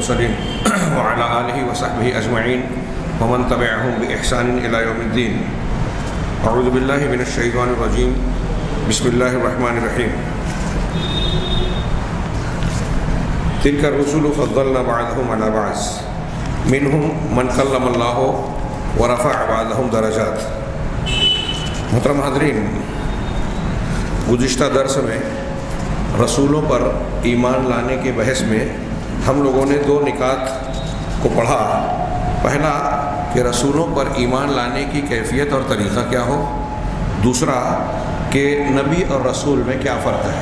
المرسلين وعلى آله وصحبه أجمعين ومن تبعهم بإحسان إلى يوم الدين. أعوذ بالله من الشيطان الرجيم. بسم الله الرحمن الرحيم. تلك الرسل فضلنا بعضهم على بعض منهم من کلم اللہ ورفع بعضهم درجات. محترم حاضرین، گزشتہ درس میں رسولوں پر ایمان لانے کے بحث میں ہم لوگوں نے دو نکات کو پڑھا. پہلا کہ رسولوں پر ایمان لانے کی کیفیت اور طریقہ کیا ہو، دوسرا کہ نبی اور رسول میں کیا فرق ہے،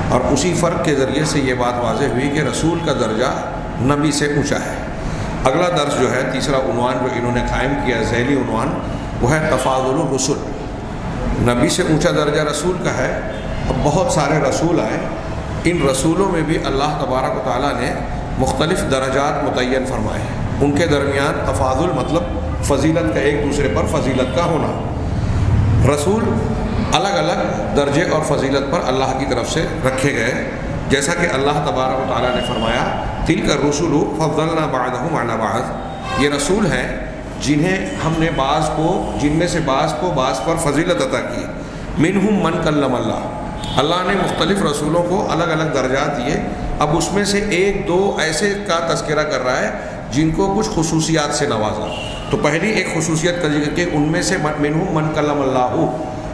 اور اسی فرق کے ذریعے سے یہ بات واضح ہوئی کہ رسول کا درجہ نبی سے اونچا ہے. اگلا درس جو ہے، تیسرا عنوان جو انہوں نے قائم کیا، ذیلی عنوان، وہ ہے تفاضل الرسل. نبی سے اونچا درجہ رسول کا ہے. اب بہت سارے رسول آئے، ان رسولوں میں بھی اللہ تبارک و تعالیٰ نے مختلف درجات متعین فرمائے. ان کے درمیان تفاضل مطلب فضیلت کا، ایک دوسرے پر فضیلت کا ہونا. رسول الگ الگ درجے اور فضیلت پر اللہ کی طرف سے رکھے گئے، جیسا کہ اللہ تبارک و تعالیٰ نے فرمایا تلک الرسل فضلنا بعضهم علی بعض. یہ رسول ہیں جنہیں ہم نے جن میں سے بعض کو بعض پر فضیلت عطا کی. منہم من کلم اللہ. اللہ نے مختلف رسولوں کو الگ الگ درجات دیے. اب اس میں سے ایک دو ایسے کا تذکرہ کر رہا ہے جن کو کچھ خصوصیات سے نوازا. تو پہلی ایک خصوصیت کا ذکر کہ ان میں سے منہم من کلم اللہ،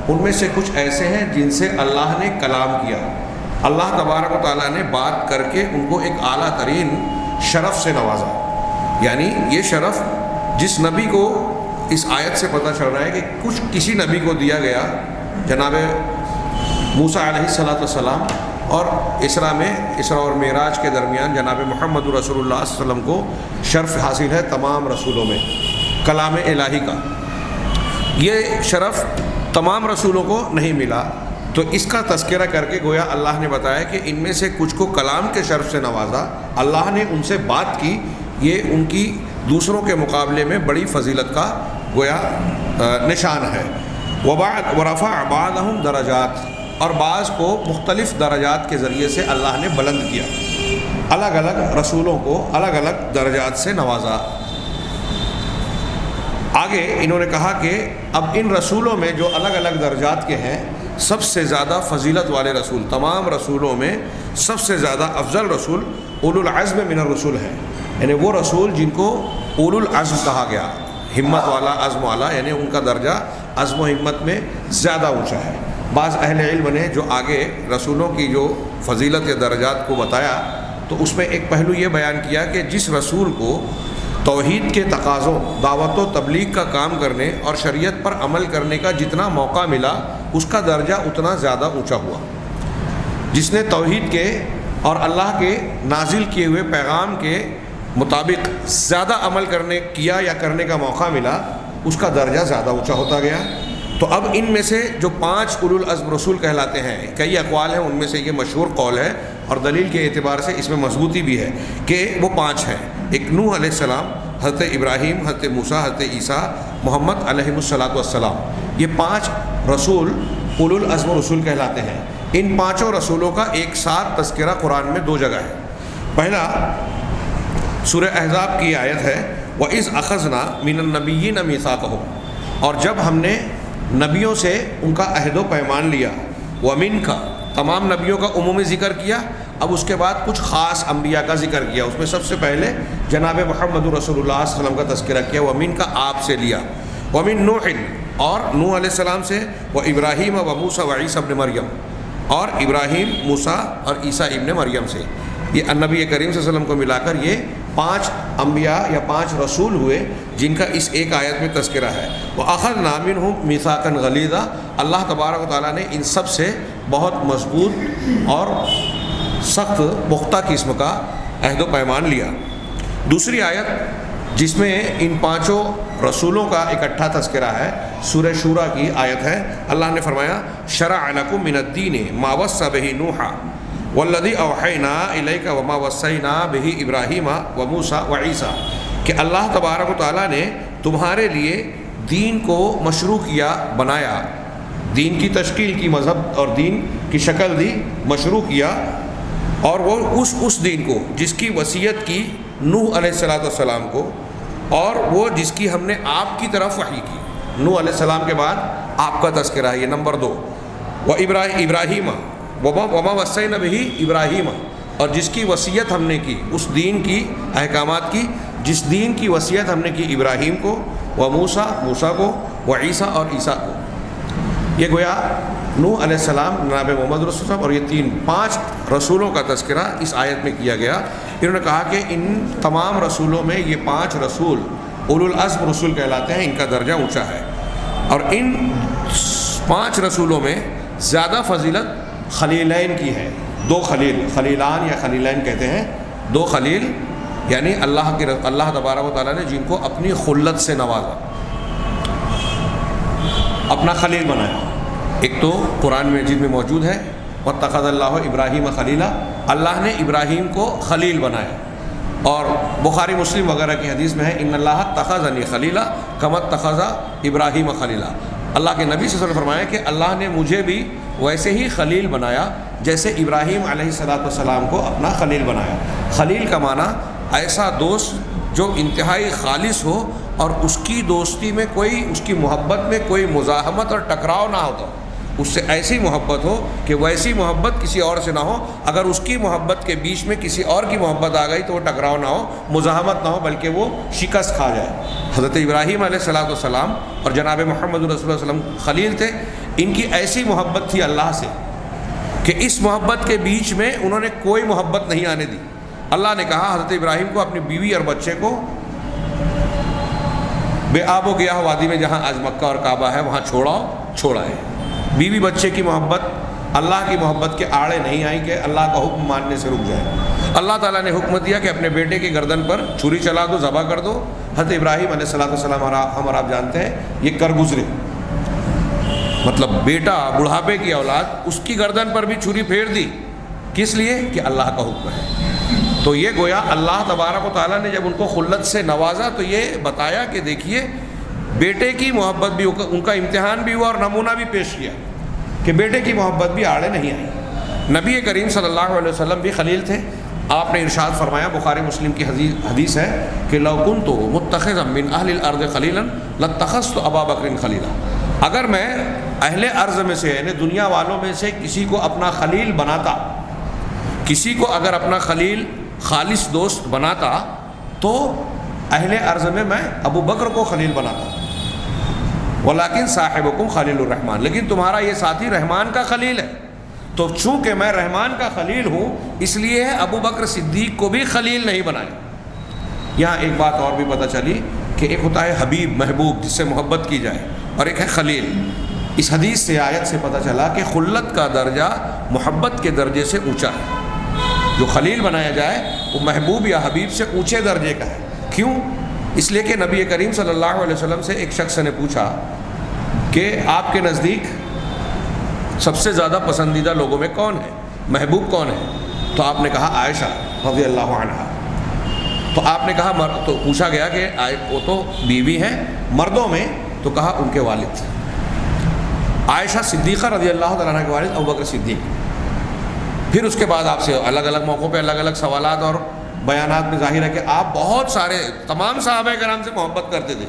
ان میں سے کچھ ایسے ہیں جن سے اللہ نے کلام کیا. اللہ تبارک و تعالیٰ نے بات کر کے ان کو ایک اعلیٰ ترین شرف سے نوازا. یعنی یہ شرف جس نبی کو، اس آیت سے پتہ چل رہا ہے کہ کسی نبی کو دیا گیا، جناب موسیٰ علیہ السلام، اور اسراء اور معراج کے درمیان جناب محمد رسول اللہ صلی اللہ علیہ وسلم کو شرف حاصل ہے تمام رسولوں میں، کلام الہی کا. یہ شرف تمام رسولوں کو نہیں ملا. تو اس کا تذکرہ کر کے گویا اللہ نے بتایا کہ ان میں سے کچھ کو کلام کے شرف سے نوازا، اللہ نے ان سے بات کی. یہ ان کی دوسروں کے مقابلے میں بڑی فضیلت کا گویا نشان ہے. ورفع بعضهم درجات، اور بعض کو مختلف درجات کے ذریعے سے اللہ نے بلند کیا. الگ الگ رسولوں کو الگ الگ درجات سے نوازا. آگے انہوں نے کہا کہ اب ان رسولوں میں جو الگ الگ درجات کے ہیں، سب سے زیادہ فضیلت والے رسول، تمام رسولوں میں سب سے زیادہ افضل رسول اولو العزم من الرسول ہے. یعنی وہ رسول جن کو اولو العزم کہا گیا، ہمت والا، عزم والا، یعنی ان کا درجہ عزم و ہمت میں زیادہ اونچا ہے. بعض اہل علم نے جو آگے رسولوں کی جو فضیلت یا درجات کو بتایا، تو اس میں ایک پہلو یہ بیان کیا کہ جس رسول کو توحید کے تقاضوں، دعوت و تبلیغ کا کام کرنے اور شریعت پر عمل کرنے کا جتنا موقع ملا، اس کا درجہ اتنا زیادہ اونچا ہوا. جس نے توحید کے اور اللہ کے نازل کیے ہوئے پیغام کے مطابق زیادہ عمل کرنے کا موقع ملا، اس کا درجہ زیادہ اونچا ہوتا گیا. تو اب ان میں سے جو 5 اولو العزم رسول کہلاتے ہیں، کئی اقوال ہیں، ان میں سے یہ مشہور قول ہے اور دلیل کے اعتبار سے اس میں مضبوطی بھی ہے کہ وہ 5 ہیں. ایک نوح علیہ السلام، حضرت ابراہیم، حضرت موسیٰ، حضرت عیسیٰ، محمد علیہ السلام. یہ 5 رسول اولو العزم رسول کہلاتے ہیں. ان 5 رسولوں کا ایک ساتھ تذکرہ قرآن میں 2 جگہ ہے. پہلا سورہ احزاب کی آیت ہے وَإِذْ أَخَذْنَا مِنَ النَّبِيِّينَ مِيثَاقَهُمْ، اور جب ہم نے نبیوں سے ان کا عہد و پیمان لیا. وَمِنْكَ، تمام نبیوں کا عمومی ذکر کیا. اب اس کے بعد کچھ خاص انبیاء کا ذکر کیا. اس میں سب سے پہلے جناب محمد رسول اللہ صلی اللہ علیہ وسلم کا تذکرہ کیا. وَمِنْكَ، آپ سے لیا. وَمِن نُوحٍ، اور نوح علیہ السلام سے. وَإِبْرَاهِيمَ وَمُوسَى وَعِيسَى ابْنِ مریم، اور ابراہیم، موسیٰ اور عیسیٰ ابن مریم سے. یہ نبی کریم صلی اللہ علیہ وسلم کو ملا کر یہ 5 انبیاء یا 5 رسول ہوئے جن کا اس ایک آیت میں تذکرہ ہے. وَأَخَذْنَا مِنْهُمْ مِيثَاقًا غَلِيظًا، اللہ تبارک و تعالیٰ نے ان سب سے بہت مضبوط اور سخت پختہ قسم کا عہد و پیمان لیا. دوسری آیت جس میں ان 5 رسولوں کا اکٹھا تذکرہ ہے، سورہ شورى کی آیت ہے. اللہ نے فرمایا شرع لکم من الدین ما وصى به نوحا والذی اوحینا الیک وما وصینا به ابراہیم وموسیٰ وعیسیٰ، کہ اللہ تبارک و تعالیٰ نے تمہارے لیے دین کو مشروع کیا، بنایا، دین کی تشکیل کی، مذہب اور دین کی شکل دی، مشروع کیا اور وہ اس دین کو جس کی وصیت کی نوح علیہ السلام کو، اور وہ جس کی ہم نے آپ کی طرف وحی کی۔ نوح علیہ السلام کے بعد آپ کا تذکرہ ہے، یہ نمبر 2۔ ابراہیم وما وصینا بہ ابراہیم، اور جس کی وصیت ہم نے کی، اس دین کی احکامات کی جس دین کی وصیت ہم نے کی ابراہیم کو، موسیٰ کو، عیسیٰ اور عیسیٰ کو۔ یہ گویا نوح علیہ السلام، جناب محمد رسول اللہ، اور یہ 5 رسولوں کا تذکرہ اس آیت میں کیا گیا۔ انہوں نے کہا کہ ان تمام رسولوں میں یہ 5 رسول اولو العزم رسول کہلاتے ہیں، ان کا درجہ اونچا ہے۔ اور ان 5 رسولوں میں زیادہ فضیلت خلیلین کی ہے۔ 2 خلیل، خلیلان یا خلیلین کہتے ہیں، 2 خلیل یعنی اللہ تبارک و تعالیٰ نے جن کو اپنی خلت سے نوازا، اپنا خلیل بنایا۔ ایک تو قرآن مجید میں موجود ہے وَاتَّخَذَ اللَّهُ إِبْرَاهِيمَ خَلِيلًا، اللہ نے ابراہیم کو خلیل بنایا۔ اور بخاری مسلم وغیرہ کی حدیث میں ہے ان اللہ اتخذنی خلیلا کما اتخذ ابراہیم خلیلا، اللہ کے نبی صلی اللہ علیہ وسلم نے فرمایا کہ اللہ نے مجھے بھی ویسے ہی خلیل بنایا جیسے ابراہیم علیہ السلام کو اپنا خلیل بنایا۔ خلیل کا معنی ایسا دوست جو انتہائی خالص ہو اور اس کی دوستی میں اس کی محبت میں کوئی مزاحمت اور ٹکراؤ نہ ہوتا، اس سے ایسی محبت ہو کہ ویسی محبت کسی اور سے نہ ہو، اگر اس کی محبت کے بیچ میں کسی اور کی محبت آ گئی تو وہ ٹکراؤ نہ ہو، مزاحمت نہ ہو، بلکہ وہ شکست کھا جائے۔ حضرت ابراہیم علیہ السلام اور جناب محمد رسول اللہ صلی اللہ علیہ وسلم خلیل تھے، ان کی ایسی محبت تھی اللہ سے کہ اس محبت کے بیچ میں انہوں نے کوئی محبت نہیں آنے دی۔ اللہ نے کہا حضرت ابراہیم کو اپنی بیوی اور بچے کو بے آب و گیاہ وادی میں جہاں آج مکہ اور کعبہ ہے وہاں چھوڑائے۔ بیوی بچے کی محبت اللہ کی محبت کے آڑے نہیں آئی کہ اللہ کا حکم ماننے سے رک جائے۔ اللہ تعالیٰ نے حکم دیا کہ اپنے بیٹے کی گردن پر چھری چلا دو، ذبح کر دو۔ حضرت ابراہیم علیہ السلام ہم اور آپ جانتے ہیں یہ کر گزرے، مطلب بیٹا بڑھاپے کی اولاد اس کی گردن پر بھی چھری پھیر دی، کس لیے کہ اللہ کا حکم ہے۔ تو یہ گویا اللہ تبارک و تعالیٰ نے جب ان کو خلت سے نوازا تو یہ بتایا کہ دیکھیے بیٹے کی محبت بھی ان کا امتحان بھی ہوا اور نمونہ بھی پیش کیا کہ بیٹے کی محبت بھی آڑے نہیں آئی۔ نبی کریم صلی اللہ علیہ وسلم بھی خلیل تھے۔ آپ نے ارشاد فرمایا، بخاری مسلم کی حدیث ہے کہ لو کنت متخذا من اہل الارض خلیلا لاتخذت ابا بکر خلیلا، اگر میں اہل ارض میں سے یعنی دنیا والوں میں سے کسی کو اپنا خلیل بناتا، کسی کو اگر اپنا خلیل خالص دوست بناتا تو اہل ارض میں ابو بکر کو خلیل بناتا۔ ولیکن صاحبکم خلیل الرحمن، لیکن تمہارا یہ ساتھی رحمان کا خلیل ہے، تو چونکہ میں رحمان کا خلیل ہوں اس لیے ابو بکر صدیق کو بھی خلیل نہیں بنایا۔ یہاں ایک بات اور بھی پتہ چلی کہ ایک ہوتا ہے حبیب، محبوب، جس سے محبت کی جائے، اور ایک ہے خلیل۔ اس حدیث سے آیت سے پتہ چلا کہ خلت کا درجہ محبت کے درجے سے اونچا ہے۔ جو خلیل بنایا جائے وہ محبوب یا حبیب سے اونچے درجے کا ہے۔ کیوں؟ اس لیے کہ نبی کریم صلی اللہ علیہ وسلم سے ایک شخص نے پوچھا کہ آپ کے نزدیک سب سے زیادہ پسندیدہ لوگوں میں کون ہے، محبوب کون ہے؟ تو آپ نے کہا عائشہ رضی اللہ عنہا۔ تو آپ نے کہا تو پوچھا گیا کہ وہ تو بیوی ہیں، مردوں میں؟ تو کہا ان کے والد عائشہ صدیقہ رضی اللہ تعالیٰ عنہ کے والد ابو بکر صدیق۔ پھر اس کے بعد آپ سے الگ الگ موقعوں پہ الگ الگ سوالات اور بیانات میں ظاہر ہے کہ آپ بہت سارے تمام صحابہ کرام سے محبت کرتے تھے،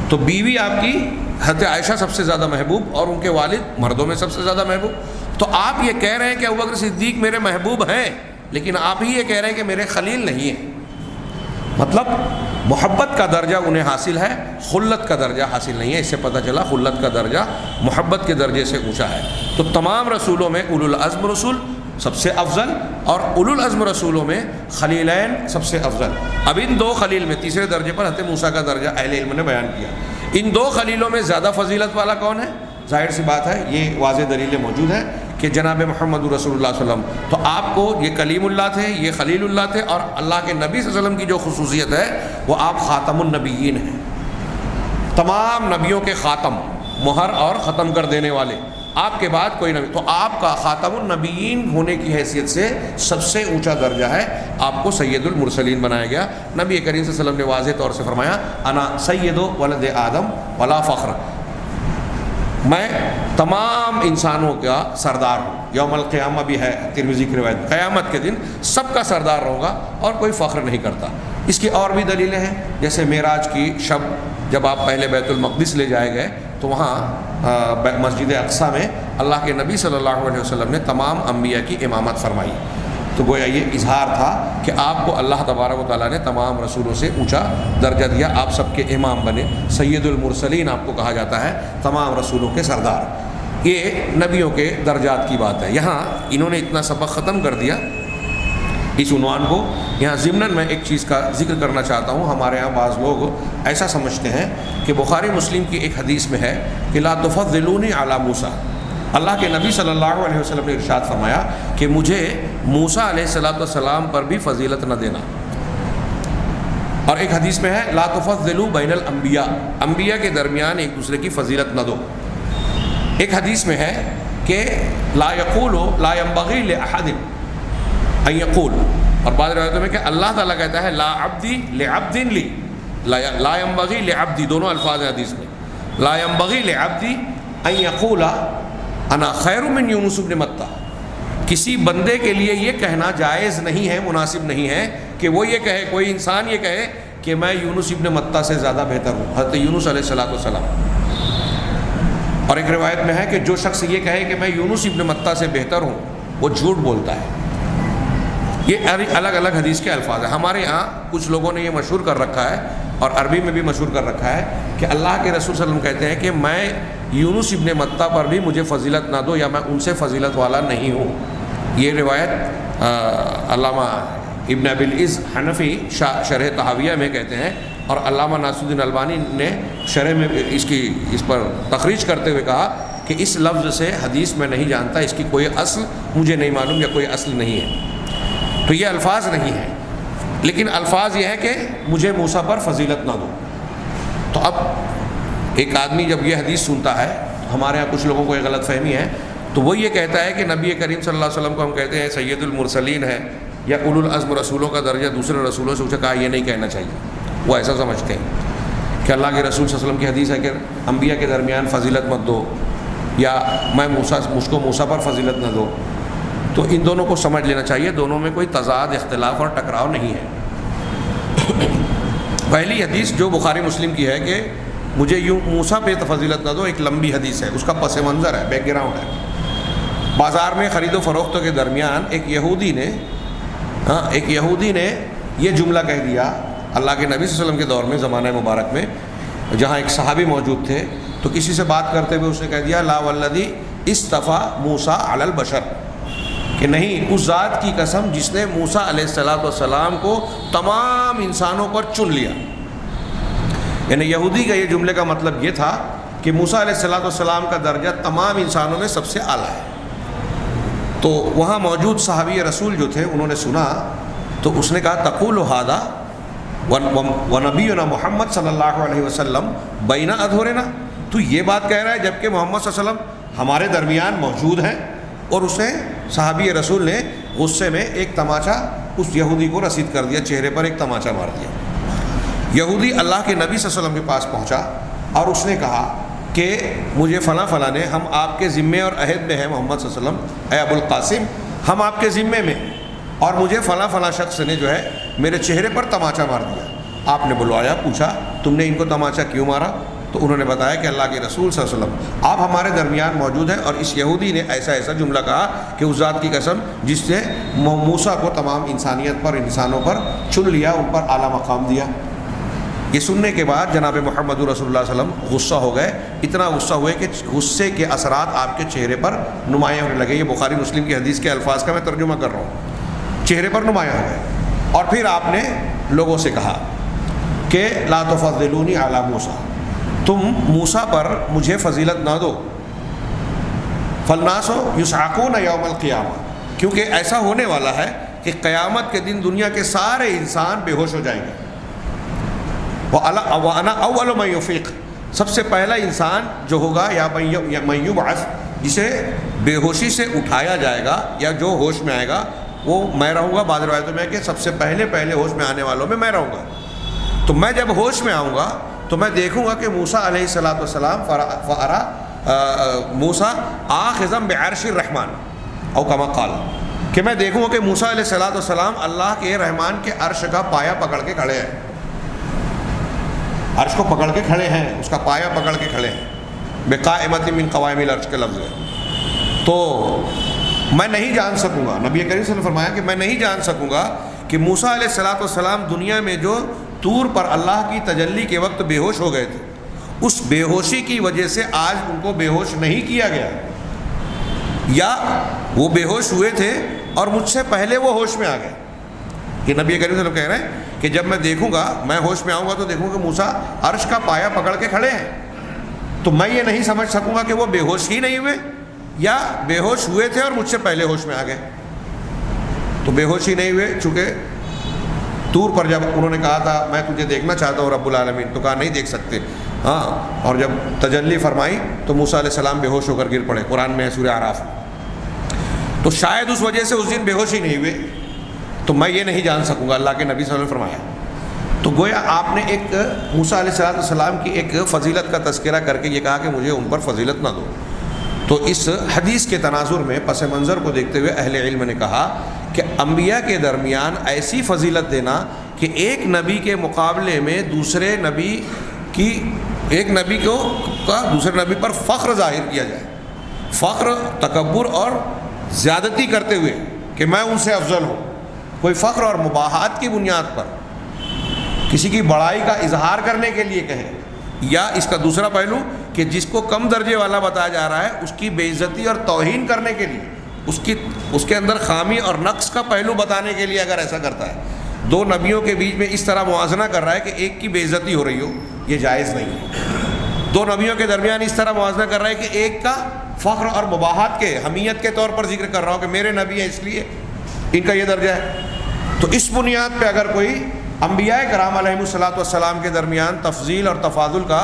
تو بیوی آپ کی حضرت عائشہ سب سے زیادہ محبوب اور ان کے والد مردوں میں سب سے زیادہ محبوب۔ تو آپ یہ کہہ رہے ہیں کہ ابوبکر صدیق میرے محبوب ہیں، لیکن آپ ہی یہ کہہ رہے ہیں کہ میرے خلیل نہیں ہیں۔ مطلب محبت کا درجہ انہیں حاصل ہے، خلت کا درجہ حاصل نہیں ہے۔ اس سے پتہ چلا خلت کا درجہ محبت کے درجے سے اونچا ہے۔ تو تمام رسولوں میں اولو العزم رسول سب سے افضل، اور اولو العزم رسولوں میں خلیلین سب سے افضل۔ اب ان 2 خلیل میں تیسرے درجے پر حضرت موسیٰ کا درجہ اہل علم نے بیان کیا۔ ان 2 خلیلوں میں زیادہ فضیلت والا کون ہے؟ ظاہر سی بات ہے، یہ واضح دلیلیں موجود ہیں کہ جناب محمد رسول اللہ صلی اللہ علیہ وسلم، تو آپ کو یہ کلیم اللہ تھے، یہ خلیل اللہ تھے، اور اللہ کے نبی صلی اللہ علیہ وسلم کی جو خصوصیت ہے وہ آپ خاتم النبیین ہیں، تمام نبیوں کے خاتم، مہر اور ختم کر دینے والے، آپ کے بعد کوئی نبی۔ تو آپ کا خاتم النبیین ہونے کی حیثیت سے سب سے اونچا درجہ ہے، آپ کو سید المرسلین بنایا گیا۔ نبی کریم صلی اللہ علیہ وسلم نے واضح طور سے فرمایا انا سید ولد آدم ولا فخر، میں تمام انسانوں کا سردار ہوں. یوم القیامہ بھی ہے ترمذی کی روایت، قیامت کے دن سب کا سردار رہوں گا اور کوئی فخر نہیں کرتا. اس کی اور بھی دلیلیں ہیں، جیسے معراج کی شب جب آپ پہلے بیت المقدس لے جائے گئے تو وہاں مسجد اقصیٰ میں اللہ کے نبی صلی اللہ علیہ وسلم نے تمام انبیاء کی امامت فرمائی. تو گویا یہ اظہار تھا کہ آپ کو اللہ تبارک و تعالیٰ نے تمام رسولوں سے اونچا درجہ دیا، آپ سب کے امام بنے، سید المرسلین آپ کو کہا جاتا ہے، تمام رسولوں کے سردار. یہ نبیوں کے درجات کی بات ہے. یہاں انہوں نے اتنا سبق ختم کر دیا اس عنوان کو. یہاں ضمناً میں ایک چیز کا ذکر کرنا چاہتا ہوں. ہمارے ہاں بعض لوگ ایسا سمجھتے ہیں کہ بخاری مسلم کی ایک حدیث میں ہے کہ لا تفضلونی علی موسیٰ، اللہ کے نبی صلی اللہ علیہ وسلم نے ارشاد فرمایا کہ مجھے موسیٰ علیہ السلام پر بھی فضیلت نہ دینا. اور ایک حدیث میں ہے لا تفضلوا بین الانبیاء، انبیاء کے درمیان ایک دوسرے کی فضیلت نہ دو. ایک حدیث میں ہے کہ لا ينبغي لأحد ان يقول، اور بعض روایتوں میں کہ اللہ تعالیٰ کہتا ہے لا عبدی لعبد لی، لا ينبغي لعبدی، دونوں الفاظ ہیں حدیث میں. لا ينبغي لعبدی ان يقول انا خیر من یونس بن متہ، کسی بندے کے لیے یہ کہنا جائز نہیں ہے، مناسب نہیں ہے کہ وہ یہ کہے، کوئی انسان یہ کہے کہ میں یونس ابن متہ سے زیادہ بہتر ہوں، حضرت یونس علیہ السلام. اور ایک روایت میں ہے کہ جو شخص یہ کہے کہ میں یونس ابن متہ سے بہتر ہوں وہ جھوٹ بولتا ہے. یہ الگ الگ حدیث کے الفاظ ہیں. ہمارے یہاں کچھ لوگوں نے یہ مشہور کر رکھا ہے اور عربی میں بھی مشہور کر رکھا ہے کہ اللہ کے رسول صلی اللہ علیہ وسلم کہتے ہیں کہ میں یونس ابن متہ پر بھی مجھے فضیلت نہ دو یا میں ان سے فضیلت والا نہیں ہوں. یہ روایت علامہ ابن ابی العز حنفی شرح طحاویہ میں کہتے ہیں، اور علامہ ناصر الدین البانی نے شرح میں اس پر تخریج کرتے ہوئے کہا کہ اس لفظ سے حدیث میں نہیں جانتا، اس کی کوئی اصل مجھے نہیں معلوم یا کوئی اصل نہیں ہے. تو یہ الفاظ نہیں ہیں، لیکن الفاظ یہ ہے کہ مجھے موسیٰ پر فضیلت نہ دو. تو اب ایک آدمی جب یہ حدیث سنتا ہے، ہمارے ہاں کچھ لوگوں کو یہ غلط فہمی ہے، تو وہ یہ کہتا ہے کہ نبی کریم صلی اللہ علیہ وسلم کو ہم کہتے ہیں سید المرسلین ہے یا اولو العزم رسولوں کا درجہ دوسرے رسولوں سے اونچا. کہا یہ نہیں کہنا چاہیے. وہ ایسا سمجھتے ہیں کہ اللہ کے رسول صلی اللہ علیہ وسلم کی حدیث ہے کہ انبیاء کے درمیان فضیلت مت دو، یا مجھ کو موسیٰ پر فضیلت نہ دو. تو ان دونوں کو سمجھ لینا چاہیے، دونوں میں کوئی تضاد، اختلاف اور ٹکراؤ نہیں ہے. پہلی حدیث جو بخاری مسلم کی ہے کہ مجھے یوں موسیٰ پہ فضیلت نہ دو، ایک لمبی حدیث ہے، اس کا پس منظر ہے، بیک گراؤنڈ ہے. بازار میں خرید و فروختوں کے درمیان ایک یہودی نے یہ جملہ کہہ دیا اللہ کے نبی صلی اللہ علیہ وسلم کے دور میں، زمانہ مبارک میں، جہاں ایک صحابی موجود تھے. تو کسی سے بات کرتے ہوئے اس نے کہہ دیا لا والذی اصطفیٰ موسیٰ علی البشر، کہ نہیں، اس ذات کی قسم جس نے موسیٰ علیہ السلام کو تمام انسانوں پر چن لیا. یعنی یہودی کا یہ جملے کا مطلب یہ تھا کہ موسیٰ علیہ السلام کا درجہ تمام انسانوں میں سب سے اعلیٰ ہے. تو وہاں موجود صحابی رسول جو تھے انہوں نے سنا تو اس نے کہا تقول ھذا ونبینا محمد صلی اللہ علیہ وسلم بین اظہرنا، تو یہ بات کہہ رہا ہے جبکہ محمد صلی اللہ علیہ وسلم ہمارے درمیان موجود ہیں. اور اسے صحابی رسول نے غصے میں ایک تماچا اس یہودی کو رسید کر دیا، چہرے پر ایک تماچا مار دیا. یہودی اللہ کے نبی صلی اللہ علیہ وسلم کے پاس پہنچا اور اس نے کہا کہ مجھے فلاں نے، ہم آپ کے ذمے اور عہد میں ہیں محمد صلی اللہ علیہ وسلم، اے ابو القاسم ہم آپ کے ذمے میں، اور مجھے فلاں شخص نے جو ہے میرے چہرے پر تماچا مار دیا. آپ نے بلوایا، پوچھا تم نے ان کو تماچا کیوں مارا؟ تو انہوں نے بتایا کہ اللہ کے رسول صلی اللہ علیہ وسلم آپ ہمارے درمیان موجود ہیں، اور اس یہودی نے ایسا جملہ کہا کہ اس ذات کی قسم جس نے موسیٰ کو تمام انسانیت پر، انسانوں پر چن لیا، ان پر اعلیٰ مقام دیا. یہ سننے کے بعد جناب محمد رسول اللہ صلی اللہ علیہ وسلم غصہ ہو گئے، اتنا غصہ ہوئے کہ غصے کے اثرات آپ کے چہرے پر نمایاں ہونے لگے. یہ بخاری مسلم کی حدیث کے الفاظ کا میں ترجمہ کر رہا ہوں. چہرے پر نمایاں ہو گئے، اور پھر آپ نے لوگوں سے کہا کہ لا تفضلونی علی موسیٰ، تم موسیٰ پر مجھے فضیلت نہ دو. فالناس یصعقون یوم القیامہ، کیونکہ ایسا ہونے والا ہے کہ قیامت کے دن دنیا کے سارے انسان بے ہوش ہو جائیں گے. وَأَنَا أَوَّلُ مَن يُفِيقُ، سب سے پہلا انسان جو ہوگا یا من یبعث، جسے بے ہوشی سے اٹھایا جائے گا یا جو ہوش میں آئے گا وہ میں رہوں گا. بعض روایتوں میں ہے کہ سب سے پہلے ہوش میں آنے والوں میں میں رہوں گا. تو میں جب ہوش میں آؤں گا تو میں دیکھوں گا کہ موسیٰ علیہ السلام فَأَرَى موسیٰ آخذا بعرش الرحمن او کما قال، کہ میں دیکھوں کہ موسیٰ علیہ الصلوۃ والسلام اللہ کے رحمان کے عرش کا پایا پکڑ کے کھڑے ہیں، عرش کو پکڑ کے کھڑے ہیں، اس کا پایا پکڑ کے کھڑے ہیں، بقائمۃ من قوائم العرش کے لفظ ہے۔ تو میں نہیں جان سکوں گا، نبی کریم صلی اللہ علیہ وسلم نے فرمایا کہ میں نہیں جان سکوں گا کہ موسیٰ علیہ الصلوۃ والسلام دنیا میں جو طور پر اللہ کی تجلی کے وقت بے ہوش ہو گئے تھے، اس بے ہوشی کی وجہ سے آج ان کو بے ہوش نہیں کیا گیا، یا وہ بے ہوش ہوئے تھے اور مجھ سے پہلے وہ ہوش میں آ گئے۔ کہ نبی کریم صلی اللہ علیہ وسلم کہہ رہے ہیں کہ جب میں دیکھوں گا، میں ہوش میں آؤں گا تو دیکھوں گا موسیٰ عرش کا پایا پکڑ کے کھڑے ہیں، تو میں یہ نہیں سمجھ سکوں گا کہ وہ بے ہوش ہی نہیں ہوئے یا بے ہوش ہوئے تھے اور مجھ سے پہلے ہوش میں آ گئے۔ تو بے ہوش ہی نہیں ہوئے، چونکہ طور پر جب انہوں نے کہا تھا میں تجھے دیکھنا چاہتا ہوں رب العالمین، تو کہا نہیں دیکھ سکتے، ہاں، اور جب تجلی فرمائی تو موسیٰ علیہ السلام بے ہوش ہو کر گر پڑے، قرآن میں ہے سورہ اعراف۔ تو شاید اس وجہ سے اس دن بے ہوش ہی نہیں ہوئے، تو میں یہ نہیں جان سکوں گا، اللہ کے نبی صلی اللہ علیہ وسلم نے فرمایا۔ تو گویا آپ نے ایک موسیٰ علیہ السلام کی ایک فضیلت کا تذکرہ کر کے یہ کہا کہ مجھے ان پر فضیلت نہ دو۔ تو اس حدیث کے تناظر میں پس منظر کو دیکھتے ہوئے اہل علم نے کہا کہ انبیاء کے درمیان ایسی فضیلت دینا کہ ایک نبی کے مقابلے میں دوسرے نبی کی، ایک نبی کو کا دوسرے نبی پر فخر ظاہر کیا جائے، فخر، تکبر اور زیادتی کرتے ہوئے کہ میں ان سے افضل ہوں، کوئی فخر اور مباحات کی بنیاد پر کسی کی بڑائی کا اظہار کرنے کے لیے کہے، یا اس کا دوسرا پہلو کہ جس کو کم درجے والا بتایا جا رہا ہے اس کی بے عزتی اور توہین کرنے کے لیے، اس کے اندر خامی اور نقص کا پہلو بتانے کے لیے اگر ایسا کرتا ہے، دو نبیوں کے بیچ میں اس طرح موازنہ کر رہا ہے کہ ایک کی بے عزتی ہو رہی ہو، یہ جائز نہیں ہے۔ دو نبیوں کے درمیان اس طرح موازنہ کر رہا ہے کہ ایک کا فخر اور مباحات کے، حمیت کے طور پر ذکر کر رہا ہو کہ میرے نبی ہیں اس لیے ان کا یہ درجہ ہے، تو اس بنیاد پہ اگر کوئی انبیاء کرام علیہ الصلوۃ والسلام کے درمیان تفضیل اور تفاضل کا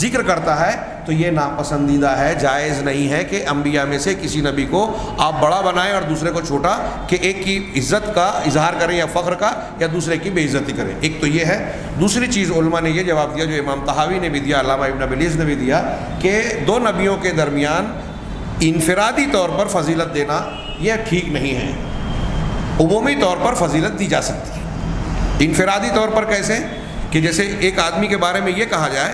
ذکر کرتا ہے تو یہ ناپسندیدہ ہے، جائز نہیں ہے کہ انبیاء میں سے کسی نبی کو آپ بڑا بنائیں اور دوسرے کو چھوٹا، کہ ایک کی عزت کا اظہار کریں یا فخر کا، یا دوسرے کی بے عزتی کریں۔ ایک تو یہ ہے۔ دوسری چیز علماء نے یہ جواب دیا جو امام طحاوی نے بھی دیا، علامہ ابن ابی العز نے بھی دیا، کہ دو نبیوں کے درمیان انفرادی طور پر فضیلت دینا یہ ٹھیک نہیں ہے، عمومی طور پر فضیلت دی جا سکتی ہے۔ انفرادی طور پر کیسے؟ کہ جیسے ایک آدمی کے بارے میں یہ کہا جائے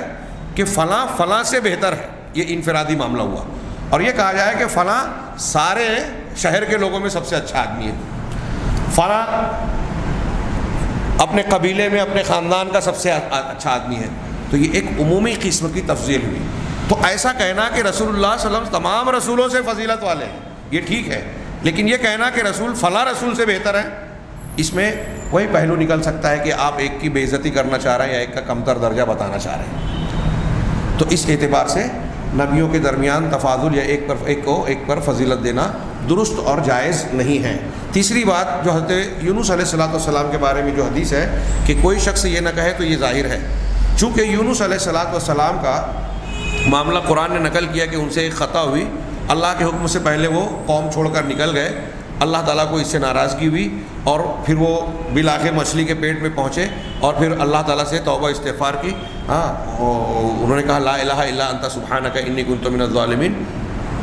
کہ فلاں فلاں سے بہتر ہے، یہ انفرادی معاملہ ہوا، اور یہ کہا جائے کہ فلاں سارے شہر کے لوگوں میں سب سے اچھا آدمی ہے، فلاں اپنے قبیلے میں اپنے خاندان کا سب سے اچھا آدمی ہے، تو یہ ایک عمومی قسم کی تفضیل ہوئی۔ تو ایسا کہنا کہ رسول اللہ صلی اللہ علیہ وسلم تمام رسولوں سے فضیلت والے ہیں یہ ٹھیک ہے، لیکن یہ کہنا کہ رسول فلاں رسول سے بہتر ہے، اس میں وہی پہلو نکل سکتا ہے کہ آپ ایک کی بے عزتی کرنا چاہ رہے ہیں یا ایک کا کمتر درجہ بتانا چاہ رہے ہیں۔ تو اس اعتبار سے نبیوں کے درمیان تفاضل یا ایک پر فضیلت دینا درست اور جائز نہیں ہے۔ تیسری بات جو حضرت یونس علیہ الصلوۃ والسلام کے بارے میں جو حدیث ہے کہ کوئی شخص یہ نہ کہے تو یہ ظاہر ہے، چونکہ یونس علیہ الصلوۃ والسلام کا معاملہ قرآن نے نقل کیا کہ ان سے ایک خطا ہوئی، اللہ کے حکم سے پہلے وہ قوم چھوڑ کر نکل گئے، اللہ تعالیٰ کو اس سے ناراضگی ہوئی، اور پھر وہ بالآخر مچھلی کے پیٹ میں پہنچے اور پھر اللہ تعالیٰ سے توبہ استغفار کی، انہوں نے کہا لا الہ الا انت سبحانک انی کنت من الظالمین،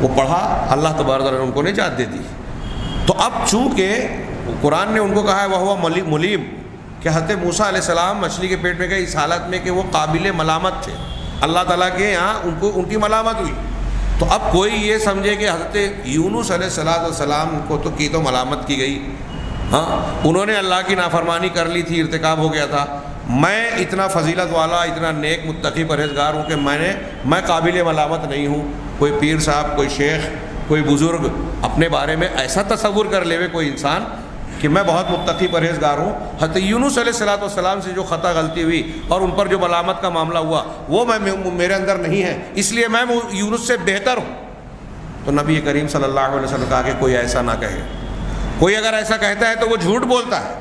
وہ پڑھا، اللہ تبارک و تعالیٰ نے ان کو نجات دے دی۔ تو اب چونکہ قرآن نے ان کو کہا ہے وہو ملیم، کہ حضرت موسیٰ علیہ السلام مچھلی کے پیٹ میں گئے اس حالت میں کہ وہ قابل ملامت تھے، اللہ تعالیٰ کے یہاں ان کی ملامت ہوئی، تو اب کوئی یہ سمجھے کہ حضرت یونس علیہ السلام کو تو ملامت کی گئی، انہوں نے اللہ کی نافرمانی کر لی تھی، ارتکاب ہو گیا تھا، میں اتنا فضیلت والا، اتنا نیک متقی پرہیزگار ہوں کہ میں قابل ملامت نہیں ہوں۔ کوئی پیر صاحب، کوئی شیخ، کوئی بزرگ اپنے بارے میں ایسا تصور کر لے کوئی انسان کہ میں بہت متقی پرہیزگار ہوں، حضرت یونس علیہ السلام سے جو خطا غلطی ہوئی اور ان پر جو ملامت کا معاملہ ہوا وہ میرے اندر نہیں ہے، اس لیے میں یونس سے بہتر ہوں۔ تو نبی کریم صلی اللہ علیہ وسلم نے کہا کہ کوئی ایسا نہ کہے، کوئی اگر ایسا کہتا ہے تو وہ جھوٹ بولتا ہے۔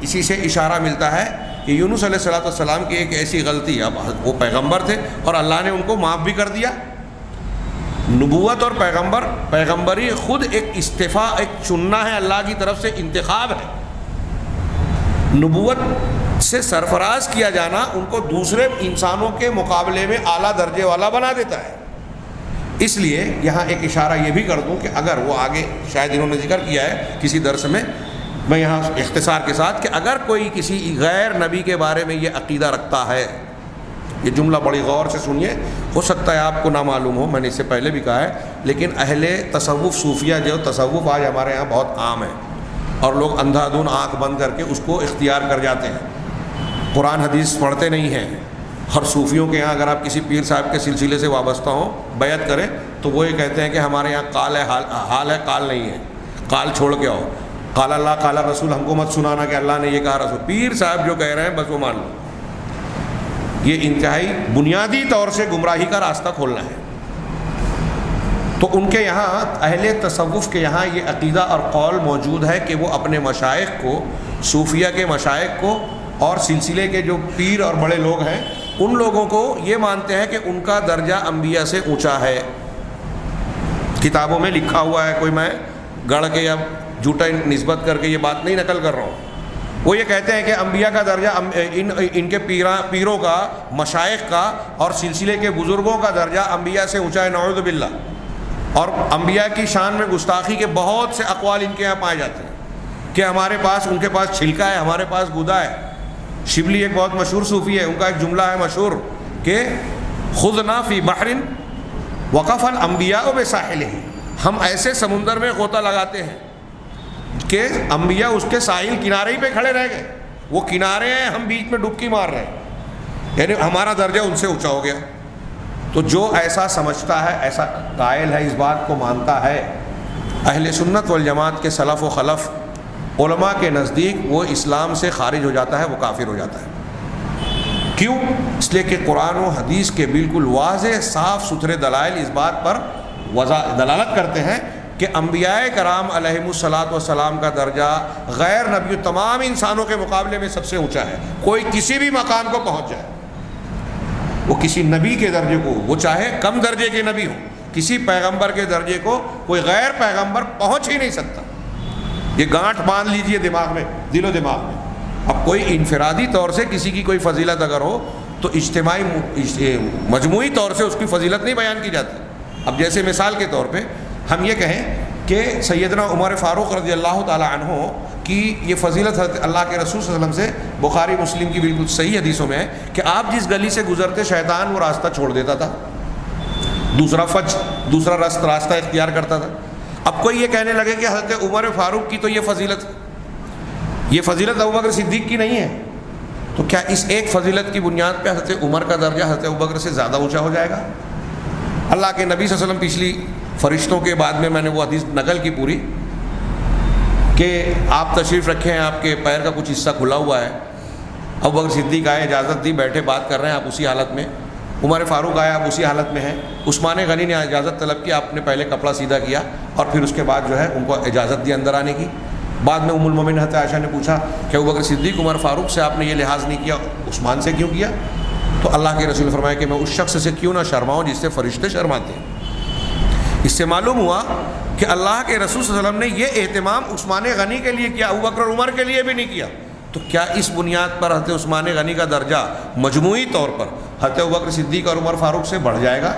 اسی سے اشارہ ملتا ہے کہ یونس علیہ السلام کی ایک ایسی غلطی، اب وہ پیغمبر تھے اور اللہ نے ان کو معاف بھی کر دیا۔ نبوت اور پیغمبری خود ایک استفاء، ایک چننا ہے، اللہ کی طرف سے انتخاب ہے۔ نبوت سے سرفراز کیا جانا ان کو دوسرے انسانوں کے مقابلے میں اعلیٰ درجے والا بنا دیتا ہے، اس لیے یہاں ایک اشارہ یہ بھی کر دوں کہ اگر وہ آگے شاید انہوں نے ذکر کیا ہے کسی درس میں یہاں اختصار کے ساتھ کہ اگر کوئی کسی غیر نبی کے بارے میں یہ عقیدہ رکھتا ہے، یہ جملہ بڑی غور سے سنیے، ہو سکتا ہے آپ کو نہ معلوم ہو، میں نے اس سے پہلے بھی کہا ہے، لیکن اہل تصوف صوفیہ جو تصوف آج ہمارے یہاں بہت عام ہے اور لوگ اندھا دھند آنکھ بند کر کے اس کو اختیار کر جاتے ہیں، قرآن حدیث پڑھتے نہیں ہیں. اور صوفیوں کے یہاں اگر آپ کسی پیر صاحب کے سلسلے سے وابستہ ہوں، بیعت کریں، تو وہ یہ کہتے ہیں کہ ہمارے یہاں قال ہے حال ہے، قال نہیں ہے، قال چھوڑ کے آؤ، قال اللہ قال رسول ہم کو مت سنانا کہ اللہ نے یہ کہا رسول، پیر صاحب جو کہہ رہے ہیں بس وہ مان لو. یہ انتہائی بنیادی طور سے گمراہی کا راستہ کھولنا ہے. تو ان کے یہاں اہل تصوف کے یہاں یہ عقیدہ اور قول موجود ہے کہ وہ اپنے مشائخ کو، صوفیہ کے مشائخ کو اور سلسلے کے جو پیر اور بڑے لوگ ہیں ان لوگوں کو یہ مانتے ہیں کہ ان کا درجہ انبیاء سے اونچا ہے. کتابوں میں لکھا ہوا ہے، کوئی میں گڑھ کے یا جھوٹا نسبت کر کے یہ بات نہیں نقل کر رہا ہوں. وہ یہ کہتے ہیں کہ انبیاء کا درجہ ان کے پیروں کا، مشائخ کا اور سلسلے کے بزرگوں کا درجہ انبیاء سے اونچا ہے، نعوذ باللہ. اور انبیاء کی شان میں گستاخی کے بہت سے اقوال ان کے یہاں پائے جاتے ہیں کہ ہمارے پاس، ان کے پاس چھلکا ہے، ہمارے پاس گدا ہے. شبلی ایک بہت مشہور صوفی ہے، ان کا ایک جملہ ہے مشہور کہ خذنا فی بحر وقف الانبیاء بساحلہ، ہم ایسے سمندر میں غوطہ لگاتے ہیں کہ انبیاء اس کے ساحل کنارے ہی پہ کھڑے رہ گئے، وہ کنارے ہیں، ہم بیچ میں ڈبکی مار رہے ہیں، یعنی ہمارا درجہ ان سے اونچا ہو گیا. تو جو ایسا سمجھتا ہے، ایسا قائل ہے، اس بات کو مانتا ہے، اہل سنت والجماعت کے سلف و خلف علماء کے نزدیک وہ اسلام سے خارج ہو جاتا ہے، وہ کافر ہو جاتا ہے. کیوں؟ اس لیے کہ قرآن و حدیث کے بالکل واضح صاف ستھرے دلائل اس بات پر دلالت کرتے ہیں کہ انبیاء کرام علیہم الصلاۃ والسلام کا درجہ غیر نبی تمام انسانوں کے مقابلے میں سب سے اونچا ہے. کوئی کسی بھی مقام کو پہنچ جائے، وہ کسی نبی کے درجے کو، وہ چاہے کم درجے کے نبی ہو، کسی پیغمبر کے درجے کو کوئی غیر پیغمبر پہنچ ہی نہیں سکتا. یہ گانٹھ باندھ لیجئے دماغ میں، دل و دماغ میں. اب کوئی انفرادی طور سے کسی کی کوئی فضیلت اگر ہو تو اجتماعی مجموعی طور سے اس کی فضیلت نہیں بیان کی جاتی. اب جیسے مثال کے طور پہ ہم یہ کہیں کہ سیدنا عمر فاروق رضی اللہ تعالی عنہ کی یہ فضیلت حضرت اللہ کے رسول صلی اللہ علیہ وسلم سے بخاری مسلم کی بالکل صحیح حدیثوں میں ہے کہ آپ جس گلی سے گزرتے شیطان وہ راستہ چھوڑ دیتا تھا، دوسرا راستہ اختیار کرتا تھا. اب کوئی یہ کہنے لگے کہ حضرت عمر فاروق کی تو یہ فضیلت ابوبکر صدیق کی نہیں ہے، تو کیا اس ایک فضیلت کی بنیاد پہ حضرت عمر کا درجہ حضرت ابوبکر سے زیادہ اونچا ہو جائے گا؟ اللہ کے نبی صلی اللہ علیہ وسلم پچھلی فرشتوں کے بعد میں نے وہ حدیث نقل کی پوری کہ آپ تشریف رکھے ہیں، آپ کے پیر کا کچھ حصہ کھلا ہوا ہے، ابوبکر صدیق آئے، اجازت دی، بیٹھے بات کر رہے ہیں، آپ اسی حالت میں. عمر فاروق آیا، آپ اسی حالت میں ہیں. عثمان غنی نے اجازت طلب کی، آپ نے پہلے کپڑا سیدھا کیا اور پھر اس کے بعد جو ہے ان کو اجازت دی اندر آنے کی. بعد میں ام المومنین حضرت عائشہ نے پوچھا کہ ابوبکر صدیق عمر فاروق سے آپ نے یہ لحاظ نہیں کیا، عثمان سے کیوں کیا؟ تو اللہ کے رسول فرمایا کہ میں اس شخص سے کیوں نہ شرماؤں جس سے فرشتے شرماتے ہیں. اس سے معلوم ہوا کہ اللہ کے رسول صلی اللہ علیہ وسلم نے یہ اہتمام عثمان غنی کے لیے کیا، ابوبکر اور عمر کے لیے بھی نہیں کیا. تو کیا اس بنیاد پر حضرت عثمان غنی کا درجہ مجموعی طور پر حضرت ابوبکر صدیق اور عمر فاروق سے بڑھ جائے گا؟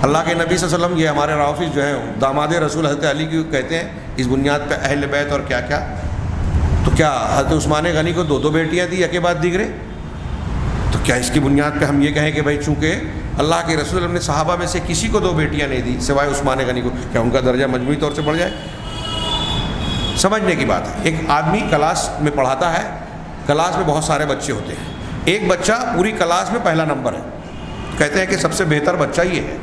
اللہ کے نبی صلی اللہ علیہ وسلم، یہ ہمارے رافض جو ہیں داماد رسول حضرت علی کی کہتے ہیں اس بنیاد پہ اہل بیت اور کیا کیا. تو کیا حضرت عثمان غنی کو دو بیٹیاں دی ایک کے بعد دیگرے؟ تو کیا اس کی بنیاد پہ ہم یہ کہیں کہ بھائی چونکہ اللہ کے رسول نے صحابہ میں سے کسی کو دو بیٹیاں نہیں دی سوائے عثمان غنی کو، کیا ان کا درجہ مجموعی طور سے بڑھ جائے؟ سمجھنے کی بات ہے. ایک آدمی کلاس میں پڑھاتا ہے، کلاس میں بہت سارے بچے ہوتے ہیں، ایک بچہ پوری کلاس میں پہلا نمبر ہے، کہتے ہیں کہ سب سے بہتر بچہ یہ ہے.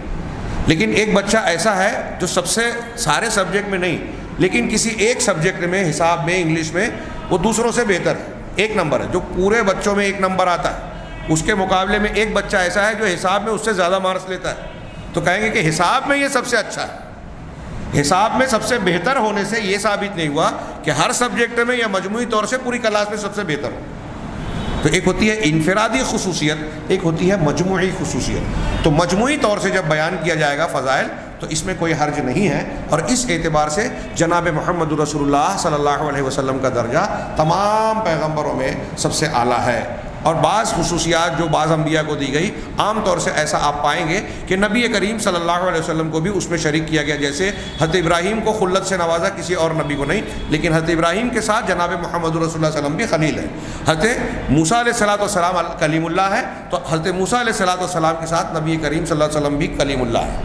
لیکن ایک بچہ ایسا ہے جو سب سے سارے سبجیکٹ میں نہیں لیکن کسی ایک سبجیکٹ میں، حساب میں، انگلش میں وہ دوسروں سے بہتر ہے، ایک نمبر ہے، جو پورے بچوں میں ایک نمبر آتا ہے. اس کے مقابلے میں ایک بچہ ایسا ہے جو حساب میں اس سے زیادہ مارکس لیتا ہے، تو کہیں گے کہ حساب میں یہ سب سے اچھا ہے. حساب میں سب سے بہتر ہونے سے یہ ثابت نہیں ہوا کہ ہر سبجیکٹ میں یا مجموعی طور سے پوری کلاس میں سب سے بہتر ہو. تو ایک ہوتی ہے انفرادی خصوصیت، ایک ہوتی ہے مجموعی خصوصیت. تو مجموعی طور سے جب بیان کیا جائے گا فضائل تو اس میں کوئی حرج نہیں ہے، اور اس اعتبار سے جناب محمد رسول اللہ صلی اللہ علیہ وسلم کا درجہ تمام پیغمبروں میں سب سے اعلیٰ ہے. اور بعض خصوصیات جو بعض انبیاء کو دی گئی، عام طور سے ایسا آپ پائیں گے کہ نبی کریم صلی اللہ علیہ وسلم کو بھی اس میں شریک کیا گیا، جیسے حضرت ابراہیم کو خلت سے نوازا، کسی اور نبی کو نہیں، لیکن حضرت ابراہیم کے ساتھ جناب محمد رسول اللہ صلی اللہ علیہ وسلم بھی خلیل ہے۔ حضرت موسیٰ علیہ السلام کلیم اللہ ہے، تو حضرت موسیٰ علیہ السلام کے ساتھ نبی کریم صلی اللہ علیہ وسلم بھی کلیم اللہ ہے۔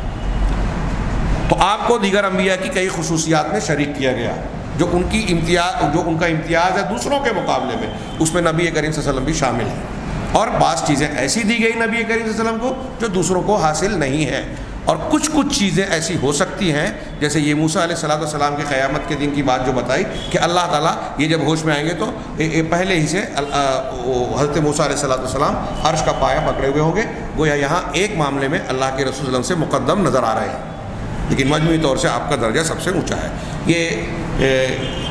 تو آپ کو دیگر انبیاء کی کئی خصوصیات میں شریک کیا گیا، جو ان کا امتیاز ہے دوسروں کے مقابلے میں، اس میں نبی کریم صلی اللہ علیہ وسلم بھی شامل ہے۔ اور بعض چیزیں ایسی دی گئی نبی کریم صلی اللہ علیہ وسلم کو جو دوسروں کو حاصل نہیں ہے، اور کچھ چیزیں ایسی ہو سکتی ہیں، جیسے یہ موسیٰ علیہ السلام کی قیامت کے دن کی بات جو بتائی کہ اللہ تعالیٰ یہ جب ہوش میں آئیں گے تو پہلے ہی سے حضرت موسیٰ علیہ السلام عرش کا پایہ پکڑے ہوئے ہوں گے، گویا یہاں ایک معاملے میں اللہ کے رسول صلی اللہ علیہ وسلم سے مقدم نظر آ رہے ہیں، لیکن مجموعی طور سے آپ کا درجہ سب سے اونچا ہے۔ یہ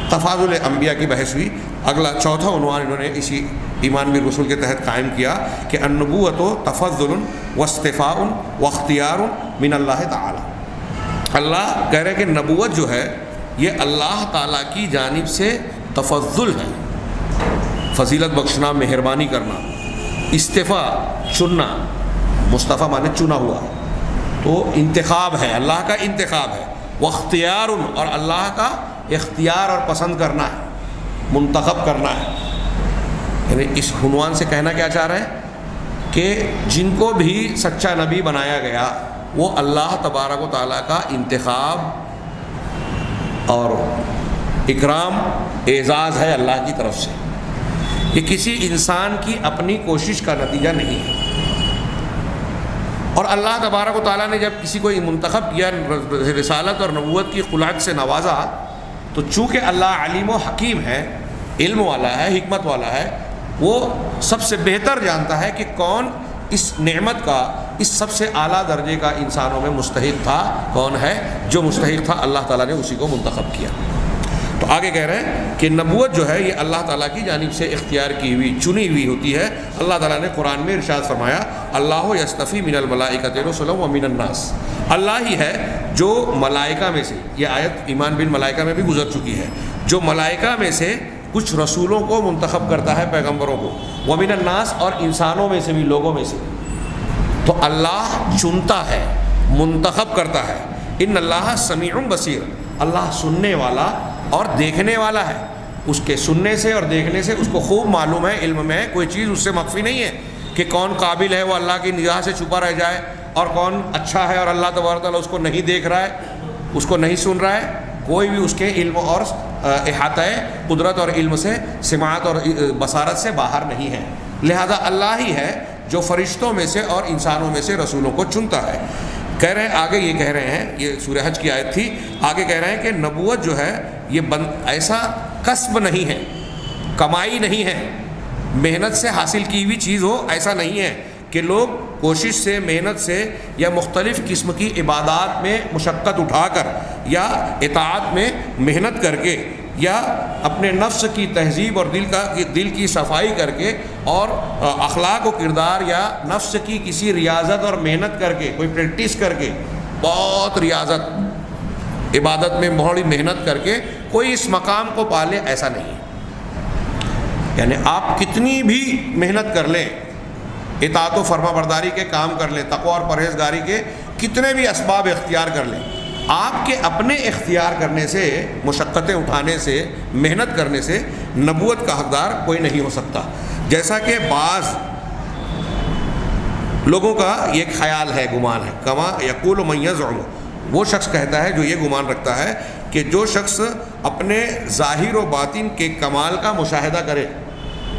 تفاضل انبیاء کی بحث ہوئی۔ اگلا چوتھا عنوان انہوں نے اسی ایمان بالرسول کے تحت قائم کیا کہ النبوۃ تفضل واصطفاء واختیار من اللہ تعالی۔ اللہ کہہ رہے کہ نبوت جو ہے یہ اللہ تعالیٰ کی جانب سے تفضل ہے، فضیلت بخشنا، مہربانی کرنا، استفاء چننا، مصطفیٰ مانے چنا ہوا، تو انتخاب ہے، اللہ کا انتخاب ہے، واختیار اور اللہ کا اختیار اور پسند کرنا ہے، منتخب کرنا ہے۔ یعنی اس عنوان سے کہنا کیا چاہ رہے ہیں کہ جن کو بھی سچا نبی بنایا گیا وہ اللہ تبارک و تعالیٰ کا انتخاب اور اکرام، اعزاز ہے اللہ کی طرف سے، یہ کسی انسان کی اپنی کوشش کا نتیجہ نہیں ہے۔ اور اللہ تبارک و تعالیٰ نے جب کسی کو منتخب کیا، رسالت اور نبوت کی خلعت سے نوازا، تو چونکہ اللہ علیم و حکیم ہے، علم والا ہے، حکمت والا ہے، وہ سب سے بہتر جانتا ہے کہ کون اس نعمت کا، اس سب سے اعلیٰ درجے کا انسانوں میں مستحق تھا، کون ہے جو مستحق تھا، اللہ تعالیٰ نے اسی کو منتخب کیا۔ تو آگے کہہ رہے ہیں کہ نبوت جو ہے یہ اللہ تعالیٰ کی جانب سے اختیار کی ہوئی، چنی ہوئی ہوتی ہے۔ اللہ تعالیٰ نے قرآن میں ارشاد فرمایا، اللہ یستفی من الملائکۃ رسلا ومن الناس، اللہ ہی ہے جو ملائکہ میں سے، یہ آیت ایمان بالملائکہ میں بھی گزر چکی ہے، جو ملائکہ میں سے کچھ رسولوں کو منتخب کرتا ہے، پیغمبروں کو، ومن الناس اور انسانوں میں سے بھی، لوگوں میں سے۔ تو اللہ چنتا ہے، منتخب کرتا ہے۔ ان اللہ سمیع بصیر، اللہ سننے والا اور دیکھنے والا ہے، اس کے سننے سے اور دیکھنے سے اس کو خوب معلوم ہے، علم میں ہے، کوئی چیز اس سے مخفی نہیں ہے کہ کون قابل ہے وہ اللہ کی نگاہ سے چھپا رہ جائے، اور کون اچھا ہے اور اللہ تبارک تعالیٰ اس کو نہیں دیکھ رہا ہے، اس کو نہیں سن رہا ہے۔ کوئی بھی اس کے علم اور احاطہ قدرت اور علم سے، سماعت اور بصارت سے باہر نہیں ہے۔ لہذا اللہ ہی ہے جو فرشتوں میں سے اور انسانوں میں سے رسولوں کو چنتا ہے۔ کہہ رہے ہیں آگے، یہ کہہ رہے ہیں، یہ سورہ حج کی آیت تھی، آگے کہہ رہے ہیں کہ نبوت جو ہے یہ ایسا کسب نہیں ہے، کمائی نہیں ہے، محنت سے حاصل کی ہوئی چیز ہو، ایسا نہیں ہے کہ لوگ کوشش سے، محنت سے، یا مختلف قسم کی عبادات میں مشقت اٹھا کر، یا اطاعت میں محنت کر کے، یا اپنے نفس کی تہذیب اور دل کی صفائی کر کے، اور اخلاق و کردار یا نفس کی کسی ریاضت اور محنت کر کے، کوئی پریکٹس کر کے، بہت ریاضت، عبادت میں بڑی محنت کر کے کوئی اس مقام کو پالے، ایسا نہیں ہے۔ یعنی آپ کتنی بھی محنت کر لیں، اطاعت و فرما برداری کے کام کر لیں، تقوی اور پرہیزگاری کے کتنے بھی اسباب اختیار کر لیں، آپ کے اپنے اختیار کرنے سے، مشقتیں اٹھانے سے، محنت کرنے سے نبوت کا حقدار کوئی نہیں ہو سکتا۔ جیسا کہ بعض لوگوں کا یہ خیال ہے، گمان ہے، کما یقول من یزعم، وہ شخص کہتا ہے جو یہ گمان رکھتا ہے کہ جو شخص اپنے ظاہر و باطن کے کمال کا مشاہدہ کرے،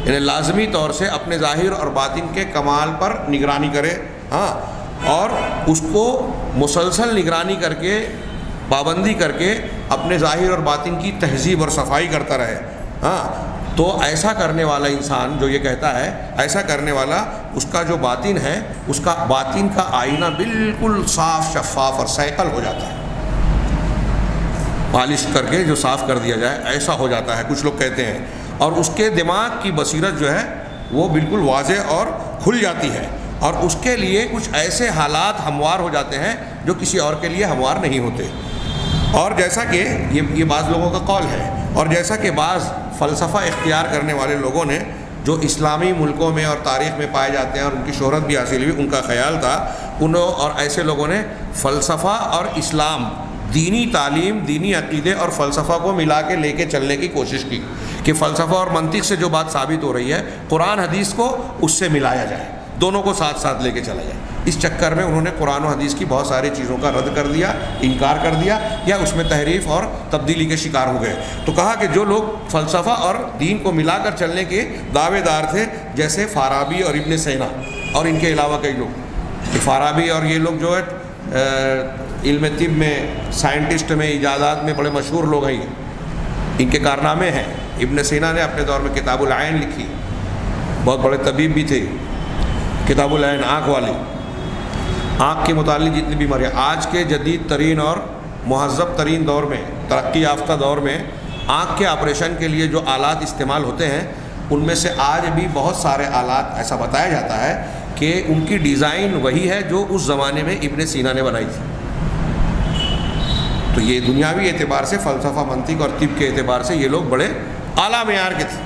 یعنی لازمی طور سے اپنے ظاہر اور باطن کے کمال پر نگرانی کرے، ہاں، اور اس کو مسلسل نگرانی کر کے، پابندی کر کے اپنے ظاہر اور باطن کی تہذیب اور صفائی کرتا رہے، ہاں، تو ایسا کرنے والا انسان جو یہ کہتا ہے، ایسا کرنے والا، اس کا جو باطن ہے، اس کا باطن کا آئینہ بالکل صاف، شفاف اور سیکل ہو جاتا ہے، پالش کر کے جو صاف کر دیا جائے ایسا ہو جاتا ہے، کچھ لوگ کہتے ہیں، اور اس کے دماغ کی بصیرت جو ہے وہ بالکل واضح اور کھل جاتی ہے، اور اس کے لیے کچھ ایسے حالات ہموار ہو جاتے ہیں جو کسی اور کے لیے ہموار نہیں ہوتے۔ اور جیسا کہ یہ بعض لوگوں کا قول ہے، اور جیسا کہ بعض فلسفہ اختیار کرنے والے لوگوں نے جو اسلامی ملکوں میں اور تاریخ میں پائے جاتے ہیں اور ان کی شہرت بھی حاصل ہوئی، ان کا خیال تھا انہوں اور ایسے لوگوں نے فلسفہ اور اسلام، دینی تعلیم، دینی عقیدے اور فلسفہ کو ملا کے لے کے چلنے کی کوشش کی کہ فلسفہ اور منطق سے جو بات ثابت ہو رہی ہے قرآن حدیث کو اس سے ملایا جائے، دونوں کو ساتھ ساتھ لے کے چلا جائے۔ اس چکر میں انہوں نے قرآن و حدیث کی بہت ساری چیزوں کا رد کر دیا، انکار کر دیا، یا اس میں تحریف اور تبدیلی کے شکار ہو گئے۔ تو کہا کہ جو لوگ فلسفہ اور دین کو ملا کر چلنے کے دعوے دار تھے، جیسے فارابی اور ابن سینا اور ان کے علاوہ کئی لوگ، فارابی اور یہ لوگ جو ہے علم طب میں، سائنٹسٹ میں، ایجادات میں بڑے مشہور لوگ ہیں، ان کے کارنامے ہیں۔ ابن سینا نے اپنے دور میں کتاب العین لکھی، بہت بڑے طبیب بھی تھے۔ کتاب العین آنکھ والی، آنکھ کے متعلق جتنی بیماریاں آج کے جدید ترین اور مہذب ترین دور میں، ترقی یافتہ دور میں آنکھ کے آپریشن کے لیے جو آلات استعمال ہوتے ہیں، ان میں سے آج بھی بہت سارے آلات ایسا بتایا جاتا ہے کہ ان کی ڈیزائن وہی ہے جو اس زمانے میں ابن سینا نے بنائی تھی۔ تو یہ دنیاوی اعتبار سے، فلسفہ، منطق اور طب کے اعتبار سے یہ لوگ بڑے اعلیٰ معیار کے تھے،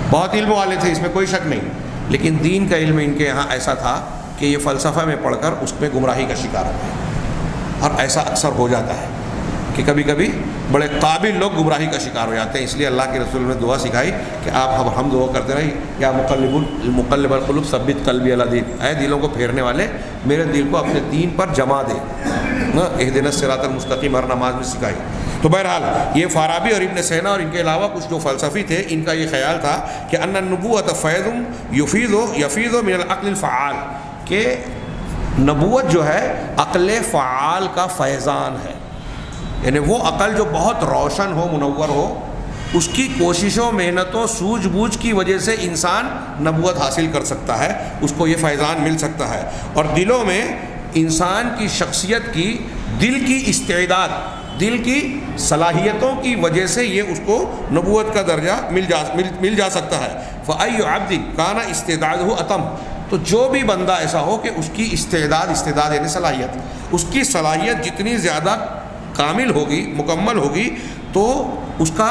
بہت علم والے تھے، اس میں کوئی شک نہیں۔ لیکن دین کا علم ان کے یہاں ایسا تھا کہ یہ فلسفہ میں پڑھ کر اس میں گمراہی کا شکار ہو گئے، اور ایسا اکثر ہو جاتا ہے کہ کبھی کبھی بڑے قابل لوگ گمراہی کا شکار ہو جاتے ہیں۔ اس لیے اللہ کے رسول نے دعا سکھائی کہ آپ ہم دعا کرتے رہے، یا مقلب القلوب ثبت قلبی علی دین، اے دلوں کو پھیرنے والے میرے دل کو اپنے دین پر جما دے، اہدنا الصراط المستقیم ہر نماز میں سکھائی۔ تو بہرحال یہ فارابی اور ابن سینا اور ان کے علاوہ کچھ جو فلسفی تھے، ان کا یہ خیال تھا کہ ان النبوۃ فیض یفیض من العقل الفعال، کہ نبوت جو ہے عقل فعال کا فیضان ہے، یعنی وہ عقل جو بہت روشن ہو، منور ہو، اس کی کوششوں، محنتوں، سوجھ بوجھ کی وجہ سے انسان نبوت حاصل کر سکتا ہے، اس کو یہ فیضان مل سکتا ہے۔ اور دلوں میں انسان کی شخصیت کی، دل کی استعداد، دل کی صلاحیتوں کی وجہ سے یہ اس کو نبوت کا درجہ مل جا سکتا ہے۔ فَأَيُّ عَبْدٍ كَانَ اسْتِعْدَادُهُ أَتَمَّ، تو جو بھی بندہ ایسا ہو کہ اس کی استعداد یعنی صلاحیت، اس کی صلاحیت جتنی زیادہ کامل ہوگی، مکمل ہوگی، تو اس کا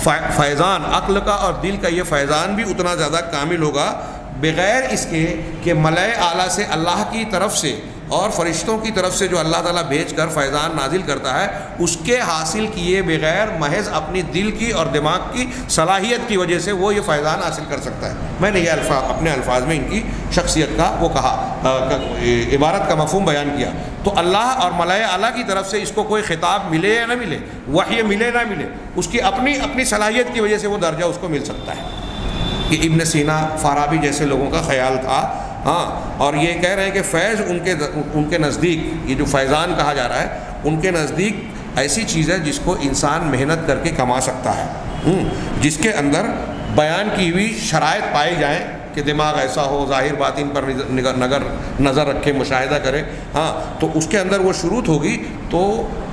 فیضان، عقل کا اور دل کا یہ فیضان بھی اتنا زیادہ کامل ہوگا، بغیر اس کے کہ ملائے اعلیٰ سے، اللہ کی طرف سے اور فرشتوں کی طرف سے جو اللہ تعالیٰ بھیج کر فیضان نازل کرتا ہے، اس کے حاصل کیے بغیر محض اپنی دل کی اور دماغ کی صلاحیت کی وجہ سے وہ یہ فیضان حاصل کر سکتا ہے۔ میں نے یہ اپنے الفاظ میں ان کی شخصیت کا وہ کہا، عبارت کا مفہوم بیان کیا۔ تو اللہ اور ملائے اعلیٰ کی طرف سے اس کو کوئی خطاب ملے یا نہ ملے، وحی ملے نہ ملے، اس کی اپنی صلاحیت کی وجہ سے وہ درجہ اس کو مل سکتا ہے۔ کہ ابن سینا، فارابی جیسے لوگوں کا خیال تھا، ہاں، اور یہ کہہ رہے ہیں کہ فیض ان کے نزدیک، یہ جو فیضان کہا جا رہا ہے، ان کے نزدیک ایسی چیز ہے جس کو انسان محنت کر کے کما سکتا ہے، جس کے اندر بیان کی ہوئی شرائط پائی جائیں کہ دماغ ایسا ہو، ظاہر باطن پر نظر رکھے، مشاہدہ کرے، ہاں، تو اس کے اندر وہ شروط ہوگی تو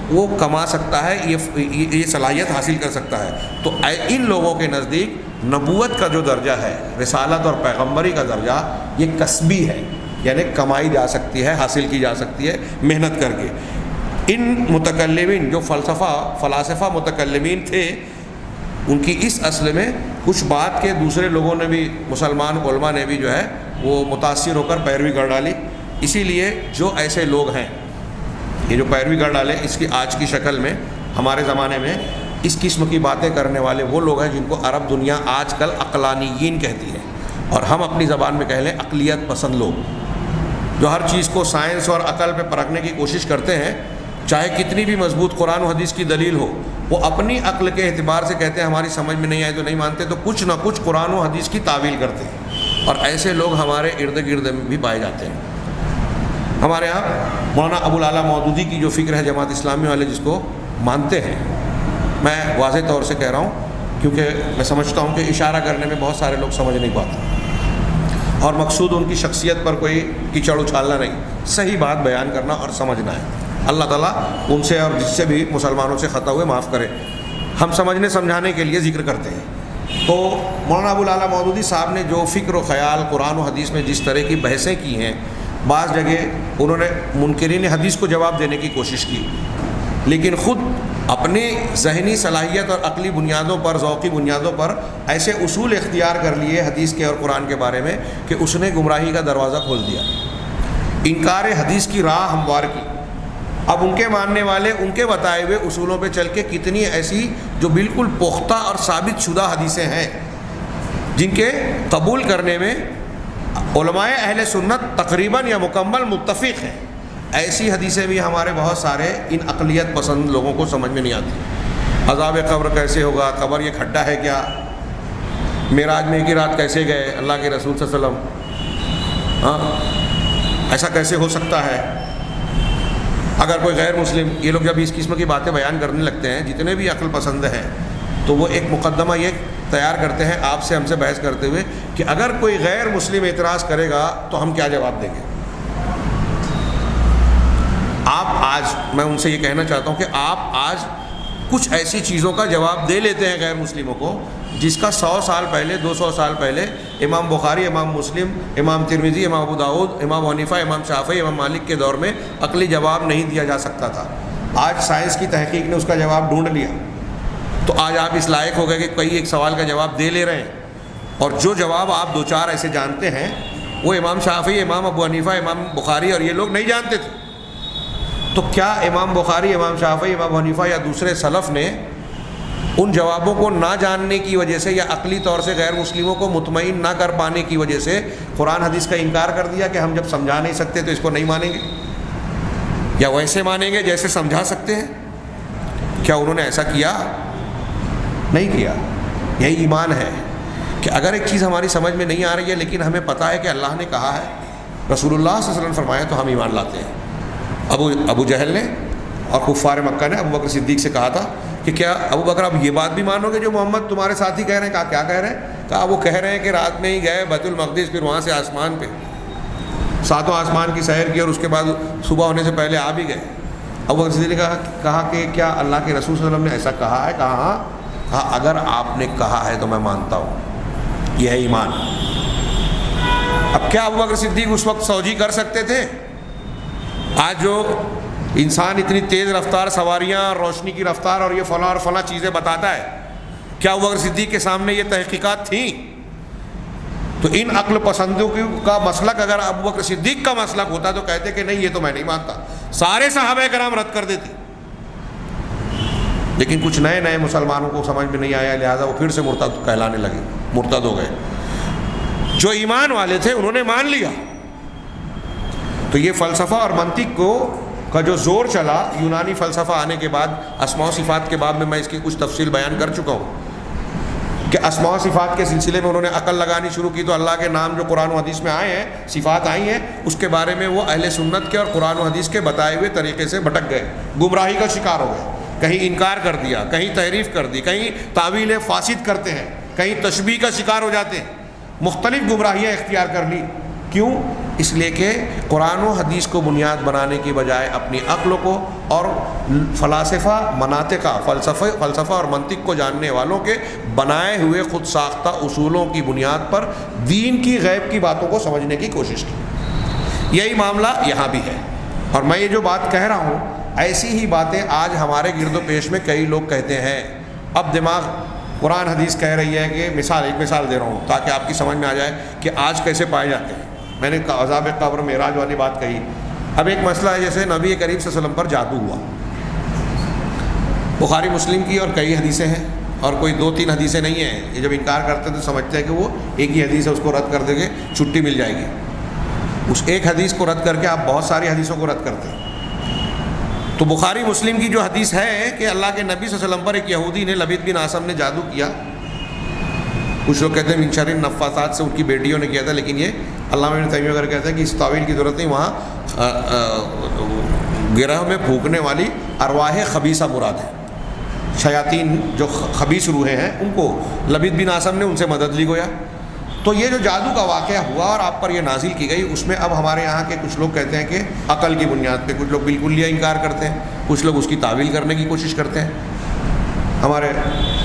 وہ کما سکتا ہے، یہ صلاحیت حاصل کر سکتا ہے۔ تو ان لوگوں کے نزدیک نبوت کا جو درجہ ہے، رسالت اور پیغمبری کا درجہ، یہ کسبی ہے، یعنی کمائی جا سکتی ہے، حاصل کی جا سکتی ہے محنت کر کے۔ ان متکلمین جو فلاسفہ متکلمین تھے، ان کی اس اصل میں کچھ بات کے دوسرے لوگوں نے بھی، مسلمان علماء نے بھی جو ہے وہ متاثر ہو کر پیروی کر ڈالی۔ اسی لیے جو ایسے لوگ ہیں، یہ جو پیروی کر ڈالے، اس کی آج کی شکل میں ہمارے زمانے میں اس قسم کی باتیں کرنے والے وہ لوگ ہیں جن کو عرب دنیا آج کل عقلانیین کہتی ہے، اور ہم اپنی زبان میں کہہ لیں عقلیت پسند لوگ، جو ہر چیز کو سائنس اور عقل پہ پرکھنے کی کوشش کرتے ہیں، چاہے کتنی بھی مضبوط قرآن و حدیث کی دلیل ہو، وہ اپنی عقل کے اعتبار سے کہتے ہیں ہماری سمجھ میں نہیں آئے تو نہیں مانتے، تو کچھ نہ کچھ قرآن و حدیث کی تعویل کرتے ہیں، اور ایسے لوگ ہمارے ارد گرد میں بھی پائے جاتے ہیں۔ ہمارے ہاں مولانا ابو الاعلیٰ مودودی کی جو فکر ہے، جماعت اسلامی والے جس کو مانتے ہیں، میں واضح طور سے کہہ رہا ہوں کیونکہ میں سمجھتا ہوں کہ اشارہ کرنے میں بہت سارے لوگ سمجھ نہیں پاتے، اور مقصود ان کی شخصیت پر کوئی کیچڑ اچھالنا نہیں، صحیح بات بیان کرنا اور سمجھنا ہے۔ اللہ تعالیٰ ان سے اور جس سے بھی مسلمانوں سے خطا ہوئے معاف کرے، ہم سمجھنے سمجھانے کے لیے ذکر کرتے ہیں۔ تو مولانا ابو الاعلیٰ مودودی صاحب نے جو فکر و خیال قرآن و حدیث میں جس طرح کی بحثیں کی ہیں، بعض جگہ انہوں نے منکرین حدیث کو جواب دینے کی کوشش کی، لیکن خود اپنی ذہنی صلاحیت اور عقلی بنیادوں پر، ذوقی بنیادوں پر ایسے اصول اختیار کر لیے حدیث کے اور قرآن کے بارے میں کہ اس نے گمراہی کا دروازہ کھول دیا، انکار حدیث کی راہ ہموار کی۔ اب ان کے ماننے والے ان کے بتائے ہوئے اصولوں پہ چل کے کتنی ایسی جو بالکل پختہ اور ثابت شدہ حدیثیں ہیں جن کے قبول کرنے میں علماء اہل سنت تقریباً یا مکمل متفق ہیں، ایسی حدیثیں بھی ہمارے بہت سارے ان عقلیت پسند لوگوں کو سمجھ میں نہیں آتی۔ عذاب قبر کیسے ہوگا؟ قبر یہ کھڈا ہے کیا؟ معراج میں ایک ہی رات کیسے گئے اللہ کے رسول صلی اللہ علیہ وسلم؟ ہاں، ایسا کیسے ہو سکتا ہے؟ اگر کوئی غیر مسلم، یہ لوگ جب اس قسم کی باتیں بیان کرنے لگتے ہیں، جتنے بھی عقل پسند ہیں، تو وہ ایک مقدمہ یہ تیار کرتے ہیں آپ سے، ہم سے بحث کرتے ہوئے کہ اگر کوئی غیر مسلم اعتراض کرے گا تو ہم کیا جواب دیں گے؟ میں ان سے یہ کہنا چاہتا ہوں کہ آپ آج کچھ ایسی چیزوں کا جواب دے لیتے ہیں غیر مسلموں کو جس کا 100 سال پہلے، 200 سال پہلے امام بخاری، امام مسلم، امام ترمذی، امام ابو داؤد، امام حنیفہ، امام شافعی، امام مالک کے دور میں عقلی جواب نہیں دیا جا سکتا تھا۔ آج سائنس کی تحقیق نے اس کا جواب ڈھونڈ لیا، تو آج آپ اس لائق ہو گئے کہ کئی ایک سوال کا جواب دے لے رہے ہیں، اور جو جواب آپ 2-4 ایسے جانتے ہیں وہ امام شافعی، امام ابو حنیفہ، امام بخاری اور یہ لوگ نہیں جانتے تھے۔ تو کیا امام بخاری، امام شافعی، امام حنیفہ یا دوسرے سلف نے ان جوابوں کو نہ جاننے کی وجہ سے یا عقلی طور سے غیر مسلموں کو مطمئن نہ کر پانے کی وجہ سے قرآن حدیث کا انکار کر دیا کہ ہم جب سمجھا نہیں سکتے تو اس کو نہیں مانیں گے، یا ویسے مانیں گے جیسے سمجھا سکتے ہیں؟ کیا انہوں نے ایسا کیا؟ نہیں کیا۔ یہی ایمان ہے کہ اگر ایک چیز ہماری سمجھ میں نہیں آ رہی ہے لیکن ہمیں پتہ ہے کہ اللہ نے کہا ہے، رسول اللہ صلی اللہ علیہ وسلم نے فرمایا، تو ہم ایمان لاتے ہیں۔ ابو جہل نے اور کفار مکہ نے ابو بکر صدیق سے کہا تھا کہ کیا ابو بکر آپ یہ بات بھی مانو گے جو محمد تمہارے ساتھی کہہ رہے ہیں؟ کہا کیا کہہ رہے ہیں؟ کہا وہ کہہ رہے ہیں کہ رات میں ہی گئے بیت المقدس، پھر وہاں سے آسمان پہ 7 آسمان کی سیر کی اور اس کے بعد صبح ہونے سے پہلے آ بھی گئے۔ ابو بکر صدیق نے کہا کہ کیا اللہ کے رسول صلی اللہ علیہ وسلم نے ایسا کہا ہے؟ کہا ہاں۔ کہا اگر آپ نے کہا ہے تو میں مانتا ہوں، یہ ہے ایمان۔ اب کیا ابو بکر صدیق اس وقت سوجی کر سکتے تھے؟ آج جو انسان اتنی تیز رفتار سواریاں، روشنی کی رفتار اور یہ فلاں اور فلاں چیزیں بتاتا ہے، کیا ابو بکر صدیق کے سامنے یہ تحقیقات تھیں؟ تو ان عقل پسندوں کا مسلک اگر ابو بکر صدیق کا مسلک ہوتا تو کہتے کہ نہیں یہ تو میں نہیں مانتا، سارے صحابہ کرام رد کر دیتے۔ لیکن کچھ نئے مسلمانوں کو سمجھ میں نہیں آیا، لہذا وہ پھر سے مرتد کہلانے لگے، مرتد ہو گئے۔ جو ایمان والے تھے انہوں نے مان لیا۔ تو یہ فلسفہ اور منطق کا جو زور چلا یونانی فلسفہ آنے کے بعد، اسماء و صفات کے باب میں اس کی کچھ تفصیل بیان کر چکا ہوں کہ اسماء و صفات کے سلسلے میں انہوں نے عقل لگانی شروع کی، تو اللہ کے نام جو قرآن و حدیث میں آئے ہیں، صفات آئی ہیں، اس کے بارے میں وہ اہل سنت کے اور قرآن و حدیث کے بتائے ہوئے طریقے سے بھٹک گئے، گمراہی کا شکار ہو گئے۔ کہیں انکار کر دیا، کہیں تحریف کر دی، کہیں تعویل فاسد کرتے ہیں، کہیں تشبیہ کا شکار ہو جاتے ہیں، مختلف گمراہیاں اختیار کر لی۔ کیوں؟ اس لیے کہ قرآن و حدیث کو بنیاد بنانے کی بجائے اپنی عقل کو اور فلاسفہ مناطقہ فلسفہ اور منطق کو جاننے والوں کے بنائے ہوئے خود ساختہ اصولوں کی بنیاد پر دین کی غیب کی باتوں کو سمجھنے کی کوشش کی۔ یہی معاملہ یہاں بھی ہے، اور میں یہ جو بات کہہ رہا ہوں ایسی ہی باتیں آج ہمارے گرد و پیش میں کئی لوگ کہتے ہیں۔ اب دماغ قرآن حدیث کہہ رہی ہے کہ ایک مثال دے رہا ہوں تاکہ آپ کی سمجھ میں آ جائے کہ آج کیسے پائے جاتے ہیں۔ میں نے عذاب قبر معراج والی بات کہی۔ اب ایک مسئلہ ہے، جیسے نبی کریم صلی اللہ علیہ وسلم پر جادو ہوا، بخاری مسلم کی اور کئی حدیثیں ہیں، اور کوئی 2-3 حدیثیں نہیں ہیں۔ یہ جب انکار کرتے ہیں تو سمجھتے ہیں کہ وہ ایک ہی حدیث ہے، اس کو رد کر دیں گے چھٹی مل جائے گی۔ اس ایک حدیث کو رد کر کے آپ بہت ساری حدیثوں کو رد کرتے ہیں۔ تو بخاری مسلم کی جو حدیث ہے کہ اللہ کے نبی صلی اللہ علیہ وسلم پر ایک یہودی نے، لبید بن عاصم نے جادو کیا، کچھ لوگ کہتے ہیں من شر النفاثات سے ان کی بیٹیوں نے کیا تھا، لیکن یہ علامہ ابن تیمیہ وغیرہ کہتے ہیں کہ اس تعویل کی ضرورت نہیں، وہاں گرہ میں پھونکنے والی ارواح خبیثہ مراد ہے، شیاطین جو خبیث روحیں ہیں ان کو لبید بن عاصم نے ان سے مدد لی گویا۔ تو یہ جو جادو کا واقعہ ہوا اور آپ پر یہ نازل کی گئی، اس میں اب ہمارے یہاں کے کچھ لوگ کہتے ہیں کہ عقل کی بنیاد پہ، کچھ لوگ بالکل یہ انکار کرتے ہیں، کچھ لوگ اس کی تعویل کرنے کی کوشش کرتے ہیں۔ ہمارے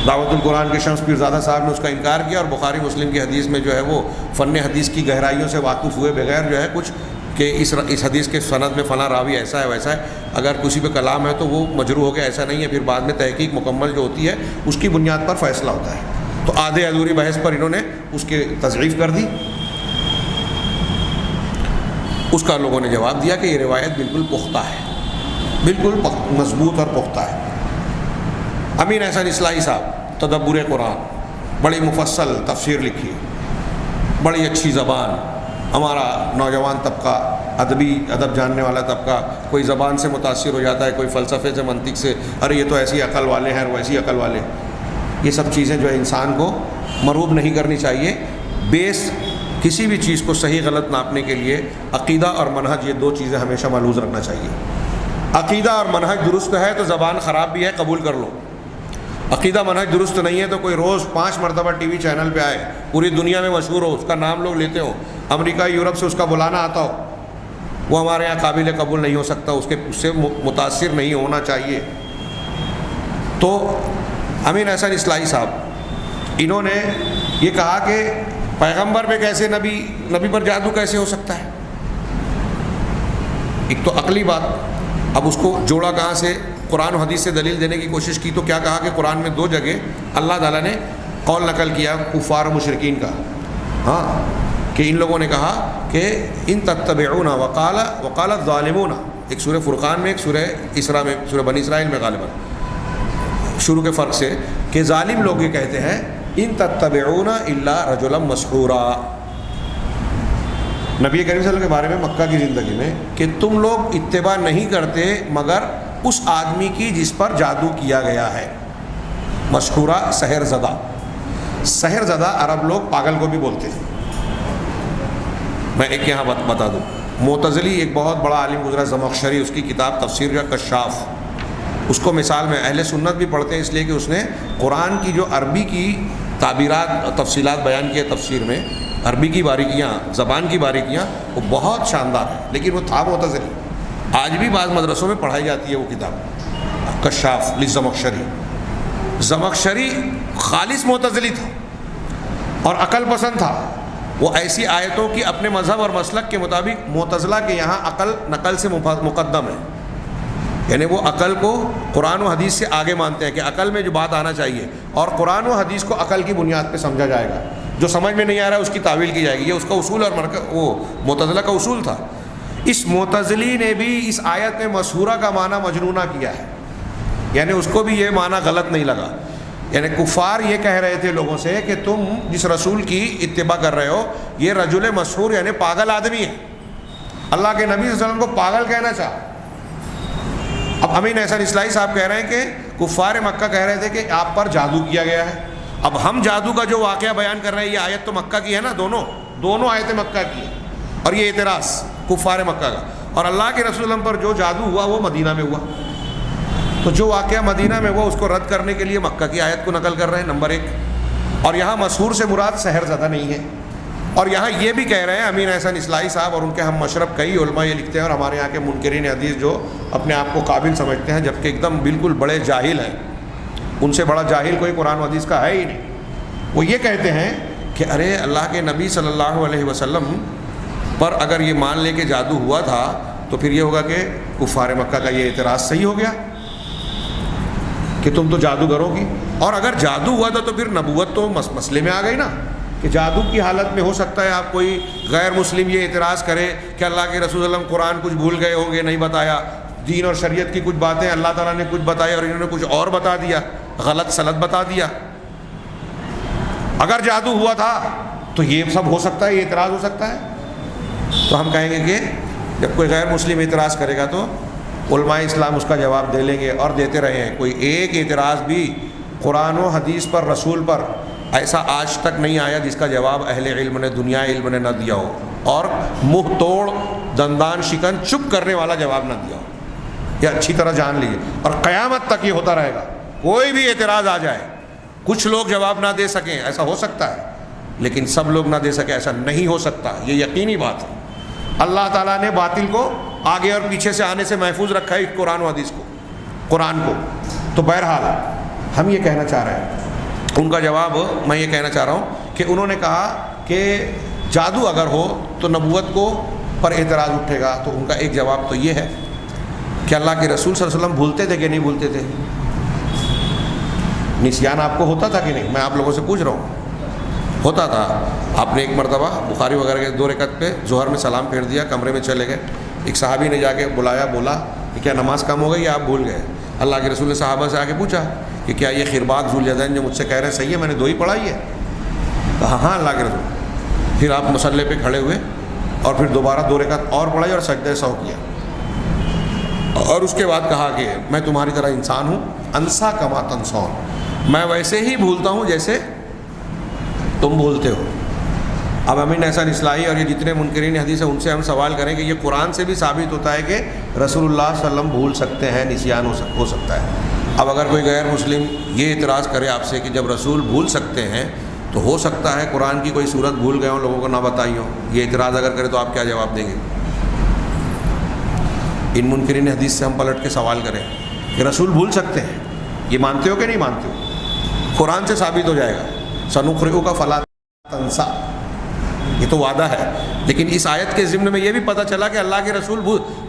دعوت القرآن کے شمس پیرزادہ صاحب نے اس کا انکار کیا، اور بخاری مسلم کی حدیث میں جو ہے وہ فن حدیث کی گہرائیوں سے واقف ہوئے بغیر جو ہے کچھ کہ اس حدیث کے سند میں فلاں راوی ایسا ہے ویسا ہے، اگر کسی پہ کلام ہے تو وہ مجروح ہو گیا، ایسا نہیں ہے، پھر بعد میں تحقیق مکمل جو ہوتی ہے اس کی بنیاد پر فیصلہ ہوتا ہے۔ تو آدھے ادھوری بحث پر انہوں نے اس کی تضعیف کر دی۔ اس کا لوگوں نے جواب دیا کہ یہ روایت بالکل پختہ ہے، بالکل مضبوط اور پختہ ہے۔ امین احسن اصلاحی صاحب تدبر قرآن، بڑی مفصل تفسیر لکھی، بڑی اچھی زبان، ہمارا نوجوان طبقہ، ادب جاننے والا طبقہ، کوئی زبان سے متاثر ہو جاتا ہے، کوئی فلسفے سے، منطق سے، ارے یہ تو ایسی عقل والے ہیں اور ویسی عقل والے۔ یہ سب چیزیں جو ہے انسان کو مرغوب نہیں کرنی چاہیے۔ بیس کسی بھی چیز کو صحیح غلط ناپنے کے لیے عقیدہ اور منہج، یہ دو چیزیں ہمیشہ ملحوظ رکھنا چاہیے۔ عقیدہ اور منہج درست ہے تو زبان خراب بھی ہے، قبول کر لو۔ عقیدہ منہج درست نہیں ہے تو کوئی روز 5 مرتبہ ٹی وی چینل پہ آئے، پوری دنیا میں مشہور ہو، اس کا نام لوگ لیتے ہو، امریکہ یورپ سے اس کا بلانا آتا ہو، وہ ہمارے یہاں قابل قبول نہیں ہو سکتا، اس سے متاثر نہیں ہونا چاہیے۔ تو امین احسن اصلاحی صاحب انہوں نے یہ کہا کہ پیغمبر پہ کیسے نبی پر جادو کیسے ہو سکتا ہے؟ ایک تو عقلی بات، اب اس کو جوڑا کہاں سے؟ قرآن و حدیث سے دلیل دینے کی کوشش کی تو کیا کہا کہ قرآن میں 2 جگہ اللہ تعالیٰ نے قول نقل کیا کفار و مشرکین کا، ہاں، کہ ان لوگوں نے کہا کہ ان تتبعون وقال الظالمون، ایک سورہ فرقان میں، ایک سورہ اسراء میں، سورہ بنی اسرائیل میں غالباً شروع کے فرق سے، کہ ظالم لوگ یہ کہتے ہیں ان تتبعون الا رجلا مسحورا، نبی کریم صلی اللہ علیہ وسلم کے بارے میں مکہ کی زندگی میں، کہ تم لوگ اتباع نہیں کرتے مگر اس آدمی کی جس پر جادو کیا گیا ہے۔ مسحورا سحر زدہ، سحر زدہ عرب لوگ پاگل کو بھی بولتے ہیں۔ میں ایک یہاں بتا دوں، معتزلی ایک بہت بڑا عالم گزرا زمخشری، اس کی کتاب تفسیر کا کشاف، اس کو مثال میں اہل سنت بھی پڑھتے ہیں، اس لیے کہ اس نے قرآن کی جو عربی کی تعبیرات تفصیلات بیان کی ہے تفسیر میں، عربی کی باریکیاں، زبان کی باریکیاں، وہ بہت شاندار ہے، لیکن وہ تھا معتزلی۔ آج بھی بعض مدرسوں میں پڑھائی جاتی ہے وہ کتاب کشاف للزمخشری۔ زمخشری خالص معتزلی تھا اور عقل پسند تھا، وہ ایسی آیتوں کی اپنے مذہب اور مسلک کے مطابق، معتزلہ کے یہاں عقل نقل سے مقدم ہے، یعنی وہ عقل کو قرآن و حدیث سے آگے مانتے ہیں کہ عقل میں جو بات آنا چاہیے، اور قرآن و حدیث کو عقل کی بنیاد پہ سمجھا جائے گا، جو سمجھ میں نہیں آ رہا ہے اس کی تعویل کی جائے گی، یہ اس کا اصول اور وہ معتزلہ کا اصول تھا۔ اس معتزلی نے بھی اس آیت میں مسحورہ کا معنی مجنونہ کیا ہے، یعنی اس کو بھی یہ معنی غلط نہیں لگا، یعنی کفار یہ کہہ رہے تھے لوگوں سے کہ تم جس رسول کی اتباع کر رہے ہو یہ رجل مسحور یعنی پاگل آدمی ہے، اللہ کے نبی صلی اللہ علیہ وسلم کو پاگل کہنا چاہا۔ اب امین احسن اصلاحی صاحب کہہ رہے ہیں کہ کفار مکہ کہہ رہے تھے کہ آپ پر جادو کیا گیا ہے۔ اب ہم جادو کا جو واقعہ بیان کر رہے ہیں، یہ آیت تو مکہ کی ہے نا، دونوں آیتیں مکہ کی ہیں، اور یہ اعتراض کفار مکہ کا، اور اللہ کے رسول اللہ پر جو جادو ہوا وہ مدینہ میں ہوا، تو جو واقعہ مدینہ میں ہوا اس کو رد کرنے کے لیے مکہ کی آیت کو نقل کر رہے ہیں، نمبر 1۔ اور یہاں مسحور سے مراد سحر زدہ نہیں ہے، اور یہاں یہ بھی کہہ رہے ہیں امین احسن اصلاحی صاحب اور ان کے ہم مشرب کئی علماء یہ لکھتے ہیں، اور ہمارے یہاں کے منکرین حدیث جو اپنے آپ کو قابل سمجھتے ہیں جبکہ ایک دم بالکل بڑے جاہل ہیں، ان سے بڑا جاہل کوئی قرآن و حدیث کا ہے ہی نہیں، وہ یہ کہتے ہیں کہ ارے اللہ کے نبی صلی اللہ علیہ وسلم پر اگر یہ مان لے کہ جادو ہوا تھا تو پھر یہ ہوگا کہ کفار مکہ کا یہ اعتراض صحیح ہو گیا کہ تم تو جادوگروں کی، اور اگر جادو ہوا تھا تو پھر نبوت تو مسئلے میں آ گئی نا، کہ جادو کی حالت میں ہو سکتا ہے آپ کوئی غیر مسلم یہ اعتراض کرے کہ اللہ کے رسول اللہ قرآن کچھ بھول گئے ہوں گے، نہیں بتایا، دین اور شریعت کی کچھ باتیں اللہ تعالیٰ نے کچھ بتائی اور انہوں نے کچھ اور بتا دیا، غلط سلط بتا دیا۔ اگر جادو ہوا تھا تو یہ سب ہو سکتا ہے، یہ اعتراض ہو سکتا ہے، تو ہم کہیں گے کہ جب کوئی غیر مسلم اعتراض کرے گا تو علماء اسلام اس کا جواب دے لیں گے اور دیتے رہے ہیں۔ کوئی ایک اعتراض بھی قرآن و حدیث پر، رسول پر ایسا آج تک نہیں آیا جس کا جواب اہل علم نے، دنیا علم نے نہ دیا ہو، اور منہ توڑ دندان شکن چپ کرنے والا جواب نہ دیا ہو، یہ اچھی طرح جان لیجیے، اور قیامت تک یہ ہوتا رہے گا۔ کوئی بھی اعتراض آ جائے، کچھ لوگ جواب نہ دے سکیں، ایسا ہو سکتا ہے، لیکن سب لوگ نہ دے سکیں ایسا نہیں ہو سکتا، یہ یقینی بات ہے۔ اللہ تعالیٰ نے باطل کو آگے اور پیچھے سے آنے سے محفوظ رکھا ہے قرآن و حدیث کو، قرآن کو۔ تو بہرحال ہم یہ کہنا چاہ رہے ہیں، ان کا جواب میں یہ کہنا چاہ رہا ہوں کہ انہوں نے کہا کہ جادو اگر ہو تو نبوت کو پر اعتراض اٹھے گا تو ان کا ایک جواب تو یہ ہے کہ اللہ کے رسول صلی اللہ علیہ وسلم بھولتے تھے کہ نہیں بھولتے تھے؟ نسیان آپ کو ہوتا تھا کہ نہیں؟ میں آپ لوگوں سے پوچھ رہا ہوں. ہوتا تھا. آپ نے ایک مرتبہ بخاری وغیرہ کے 2 رکعت پہ ظہر میں سلام پھیر دیا, کمرے میں چلے گئے, ایک صحابی نے جا کے بلایا, بولا کہ کیا نماز کم ہو گئی یا آپ بھول گئے؟ اللہ کے رسول نے صحابہ سے آ کے پوچھا کہ کیا یہ خرباق ذوالیدین جو مجھ سے کہہ رہے ہیں صحیح ہے, میں نے 2 ہی پڑھائی ہے؟ کہا ہاں اللہ کے رسول. پھر آپ مصلی پہ کھڑے ہوئے اور پھر دوبارہ 2 رکعت اور پڑھائی اور سجدہ سہو کیا, اور اس کے بعد کہا کہ میں تمہاری طرح انسان ہوں, انسا کما تنسون, میں ویسے ہی بھولتا ہوں جیسے تم بھولتے ہو. اب امین احسان اصلاحی اور یہ جتنے منکرین حدیث ہیں ان سے ہم سوال کریں کہ یہ قرآن سے بھی ثابت ہوتا ہے کہ رسول اللہ صلی اللہ علیہ وسلم بھول سکتے ہیں, نسیان ہو سکتا ہے. اب اگر کوئی غیر مسلم یہ اعتراض کرے آپ سے کہ جب رسول بھول سکتے ہیں تو ہو سکتا ہے قرآن کی کوئی صورت بھول گئے ہوں, لوگوں کو نہ بتائی ہو, یہ اعتراض اگر کرے تو آپ کیا جواب دیں گے؟ ان منکرین حدیث سے ہم پلٹ کے سوال کریں کہ رسول بھول سکتے ہیں, یہ مانتے ہو کہ نہیں مانتے ہو؟ قرآن سے ثابت ہو جائے گا, سنقرئک فلا تنسا, یہ تو وعدہ ہے. لیکن اس آیت کے ضمن میں یہ بھی پتہ چلا کہ اللہ کے رسول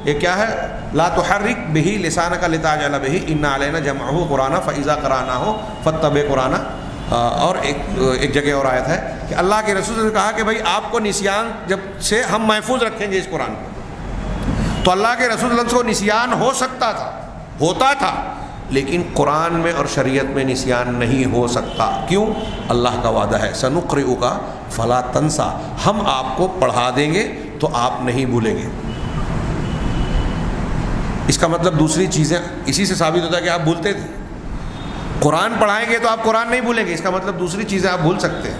یہ کیا ہے, لا تحرک بہ لسانک لتعجل بہ ان علینا جمعہ قرآن فاذا قرأناہ فاتبع قرآن. اور ایک جگہ اور آیت ہے کہ اللہ کے رسول نے کہا کہ بھائی آپ کو نسیان جب سے ہم محفوظ رکھیں گے اس قرآن کو. تو اللہ کے رسول اللہ کو نسیان ہو سکتا تھا, ہوتا تھا, لیکن قرآن میں اور شریعت میں نسیان نہیں ہو سکتا. کیوں؟ اللہ کا وعدہ ہے سنقرئک فلا تنسا, ہم آپ کو پڑھا دیں گے تو آپ نہیں بھولیں گے. اس کا مطلب دوسری چیزیں اسی سے ثابت ہوتا ہے کہ آپ بھولتے تھے. قرآن پڑھائیں گے تو آپ قرآن نہیں بھولیں گے, اس کا مطلب دوسری چیزیں آپ بھول سکتے ہیں.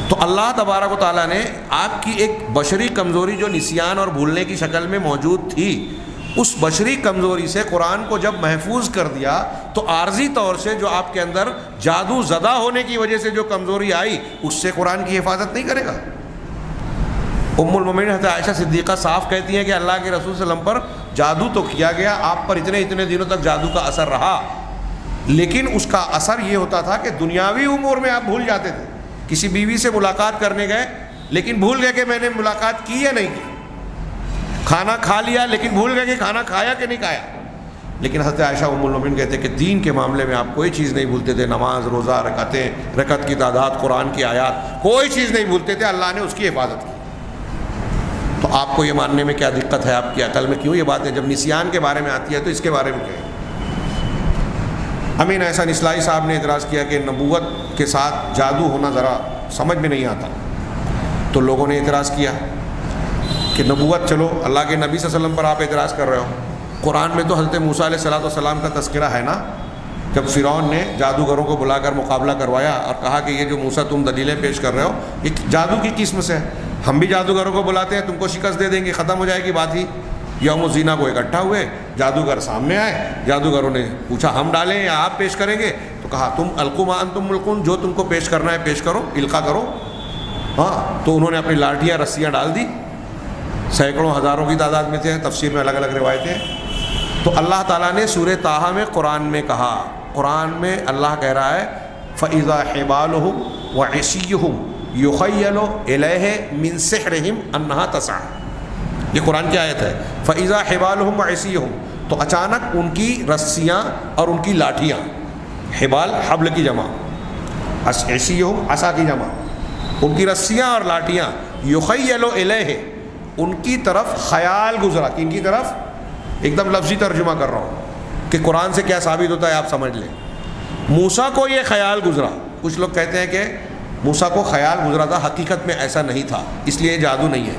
تو اللہ تبارک و تعالیٰ نے آپ کی ایک بشری کمزوری جو نسیان اور بھولنے کی شکل میں موجود تھی, اس بشری کمزوری سے قرآن کو جب محفوظ کر دیا تو عارضی طور سے جو آپ کے اندر جادو زدہ ہونے کی وجہ سے جو کمزوری آئی اس سے قرآن کی حفاظت نہیں کرے گا. ام المومنین حضرت عائشہ صدیقہ صاف کہتی ہیں کہ اللہ کے رسول صلی اللہ علیہ وسلم پر جادو تو کیا گیا, آپ پر اتنے دنوں تک جادو کا اثر رہا, لیکن اس کا اثر یہ ہوتا تھا کہ دنیاوی امور میں آپ بھول جاتے تھے. کسی بیوی سے ملاقات کرنے گئے لیکن بھول گئے کہ میں نے ملاقات کی یا نہیں کی. کھانا کھا لیا لیکن بھول گئے کہ کھانا کھایا کہ نہیں کھایا. لیکن حضرت عائشہ ام المومنین کہتے ہیں کہ دین کے معاملے میں آپ کوئی چیز نہیں بھولتے تھے, نماز, روزہ, رکعت کی تعداد, قرآن کی آیات, کوئی چیز نہیں بھولتے تھے. اللہ نے اس کی حفاظت کی. تو آپ کو یہ ماننے میں کیا دقت ہے؟ آپ کی عقل میں کیوں یہ باتیں؟ جب نسیان کے بارے میں آتی ہے تو اس کے بارے میں کیا ہے؟ امین احسان اصلاحی صاحب نے اعتراض کیا کہ نبوت کے ساتھ جادو ہونا ذرا سمجھ میں نہیں آتا. تو لوگوں نے اعتراض کیا کہ نبوت, چلو اللہ کے نبی صلی اللہ علیہ وسلم پر آپ اعتراض کر رہے ہو, قرآن میں تو حضرت موسیٰ علیہ السلام کا تذکرہ ہے نا, جب فرعون نے جادوگروں کو بلا کر مقابلہ کروایا اور کہا کہ یہ جو موسیٰ تم دلیلیں پیش کر رہے ہو یہ جادو کی قسم سے ہے, ہم بھی جادوگروں کو بلاتے ہیں, تم کو شکست دے دیں گے, ختم ہو جائے گی بات ہی. یوم الزینہ کو اکٹھا ہوئے, جادوگر سامنے آئے, جادوگروں نے پوچھا ہم ڈالیں یا آپ پیش کریں گے؟ تو کہا تم القوا ما انتم ملقون, جو تم کو پیش کرنا ہے پیش کرو, القا کرو. ہاں, تو انہوں نے اپنی لاٹیاں رسیاں ڈال دی, سینکڑوں ہزاروں کی تعداد میں تھے, تفسیر میں الگ الگ روایتیں. تو اللہ تعالیٰ نے سورہ طٰہٰ میں قرآن میں کہا, قرآن میں اللہ کہہ رہا ہے فَإِذَا حِبَالُهُمْ وَعِصِيُّهُمْ يُخَيَّلُ إِلَيْهِ مِنْ سِحْرِهِمْ أَنَّهَا تَسْعَىٰ. یہ قرآن کی آیت ہے. فَإِذَا حِبَالُهُمْ وَعِصِيُّهُمْ, تو اچانک ان کی رسیاں اور ان کی لاٹھیاں, حبال حبل کی جمع, عصیُّهُمْ عصا کی جمع, ان کی رسیاں اور لاٹھیاں, يُخَيَّلُ إِلَيْهِ, ان کی طرف خیال گزرا. کن کی طرف؟ ایک دم لفظی ترجمہ کر رہا ہوں کہ قرآن سے کیا ثابت ہوتا ہے آپ سمجھ لیں. موسیٰ کو یہ خیال گزرا. کچھ لوگ کہتے ہیں کہ موسیٰ کو خیال گزرا تھا, حقیقت میں ایسا نہیں تھا, اس لیے یہ جادو نہیں ہے.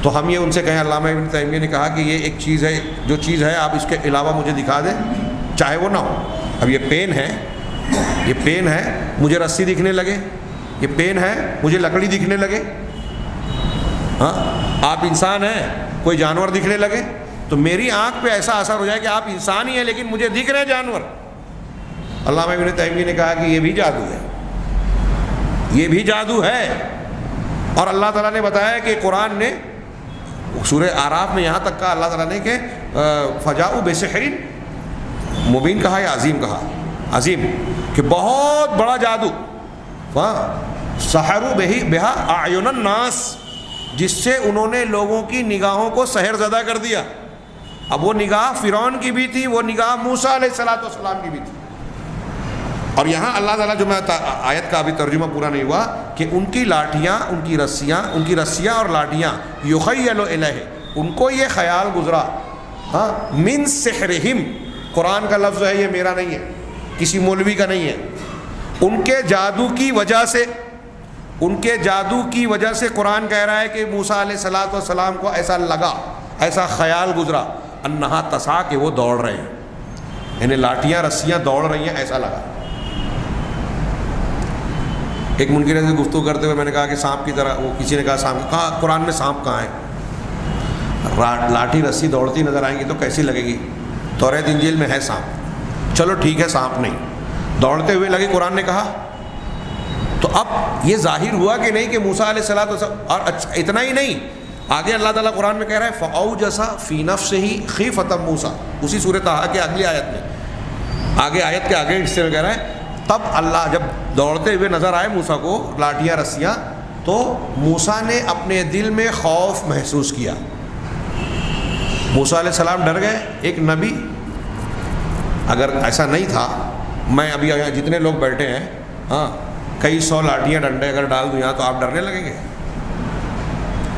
تو ہم یہ ان سے کہیں, علامہ ابن تیمیہ نے کہا کہ یہ ایک چیز ہے, جو چیز ہے آپ اس کے علاوہ مجھے دکھا دیں, چاہے وہ نہ ہو. اب یہ پین ہے, یہ پین ہے, مجھے رسی دکھنے لگے, یہ پین ہے, مجھے لکڑی دکھنے لگے. ہاں, آپ انسان ہیں, کوئی جانور دکھنے لگے, تو میری آنکھ پہ ایسا اثر ہو جائے کہ آپ انسان ہی ہیں لیکن مجھے دکھ رہے جانور. علامہ ابن تیمیہ نے کہا کہ یہ بھی جادو ہے, یہ بھی جادو ہے. اور اللہ تعالیٰ نے بتایا کہ قرآن نے سورہ اعراف میں یہاں تک کہا اللہ تعالیٰ نے کہ فجاؤ بسحر مبین کہا یا عظیم کہا, عظیم, کہ بہت بڑا جادو. سحروا بہا اعین الناس, جس سے انہوں نے لوگوں کی نگاہوں کو سحر زدہ کر دیا. اب وہ نگاہ فرعون کی بھی تھی, وہ نگاہ موسیٰ علیہ السلام کی بھی تھی. اور یہاں اللہ تعالیٰ, جو میں آیت کا ابھی ترجمہ پورا نہیں ہوا, کہ ان کی لاٹھیاں, ان کی رسیاں اور لاٹھیاں, یخیل الیہ, ان کو یہ خیال گزرا, ہاں, من سحرہم, قرآن کا لفظ ہے, یہ میرا نہیں ہے, کسی مولوی کا نہیں ہے, ان کے جادو کی وجہ سے, ان کے جادو کی وجہ سے قرآن کہہ رہا ہے کہ موسیٰ علیہ السلام کو ایسا لگا, ایسا خیال گزرا, انہا تسعی, کہ وہ دوڑ رہے ہیں, یعنی لاٹھیاں رسیاں دوڑ رہی ہیں, ایسا لگا. ایک منکر سے گفتگو کرتے ہوئے میں نے کہا کہ سانپ کی طرح, وہ کسی نے کہا سانپ, کہا قرآن میں سانپ کہاں ہے؟ لاٹھی رسی دوڑتی نظر آئیں گی تو کیسی لگے گی؟ توریت انجیل میں ہے سانپ, چلو ٹھیک ہے سانپ نہیں, دوڑتے ہوئے لگے, قرآن نے کہا. تو اب یہ ظاہر ہوا کہ نہیں کہ موسیٰ علیہ السلام, اور اچھا اتنا ہی نہیں, آگے اللہ تعالیٰ قرآن میں کہہ رہا ہے فَأَوْجَسَ فِي نَفْسِهِ خِيفَةً مُوسیٰ, اسی سورۃ طٰہٰ کے اگلی آیت میں, آگے آیت کے آگے حصے میں کہہ رہا ہے, تب اللہ جب دوڑتے ہوئے نظر آئے موسیٰ کو لاٹھیاں رسیاں, تو موسیٰ نے اپنے دل میں خوف محسوس کیا. موسیٰ علیہ السلام ڈر گئے. ایک نبی, اگر ایسا نہیں تھا, میں ابھی یہاں جتنے لوگ بیٹھے ہیں, ہاں, کئی سو لاٹھیاں ڈنڈے اگر ڈال دوں یہاں, تو آپ ڈرنے لگیں گے؟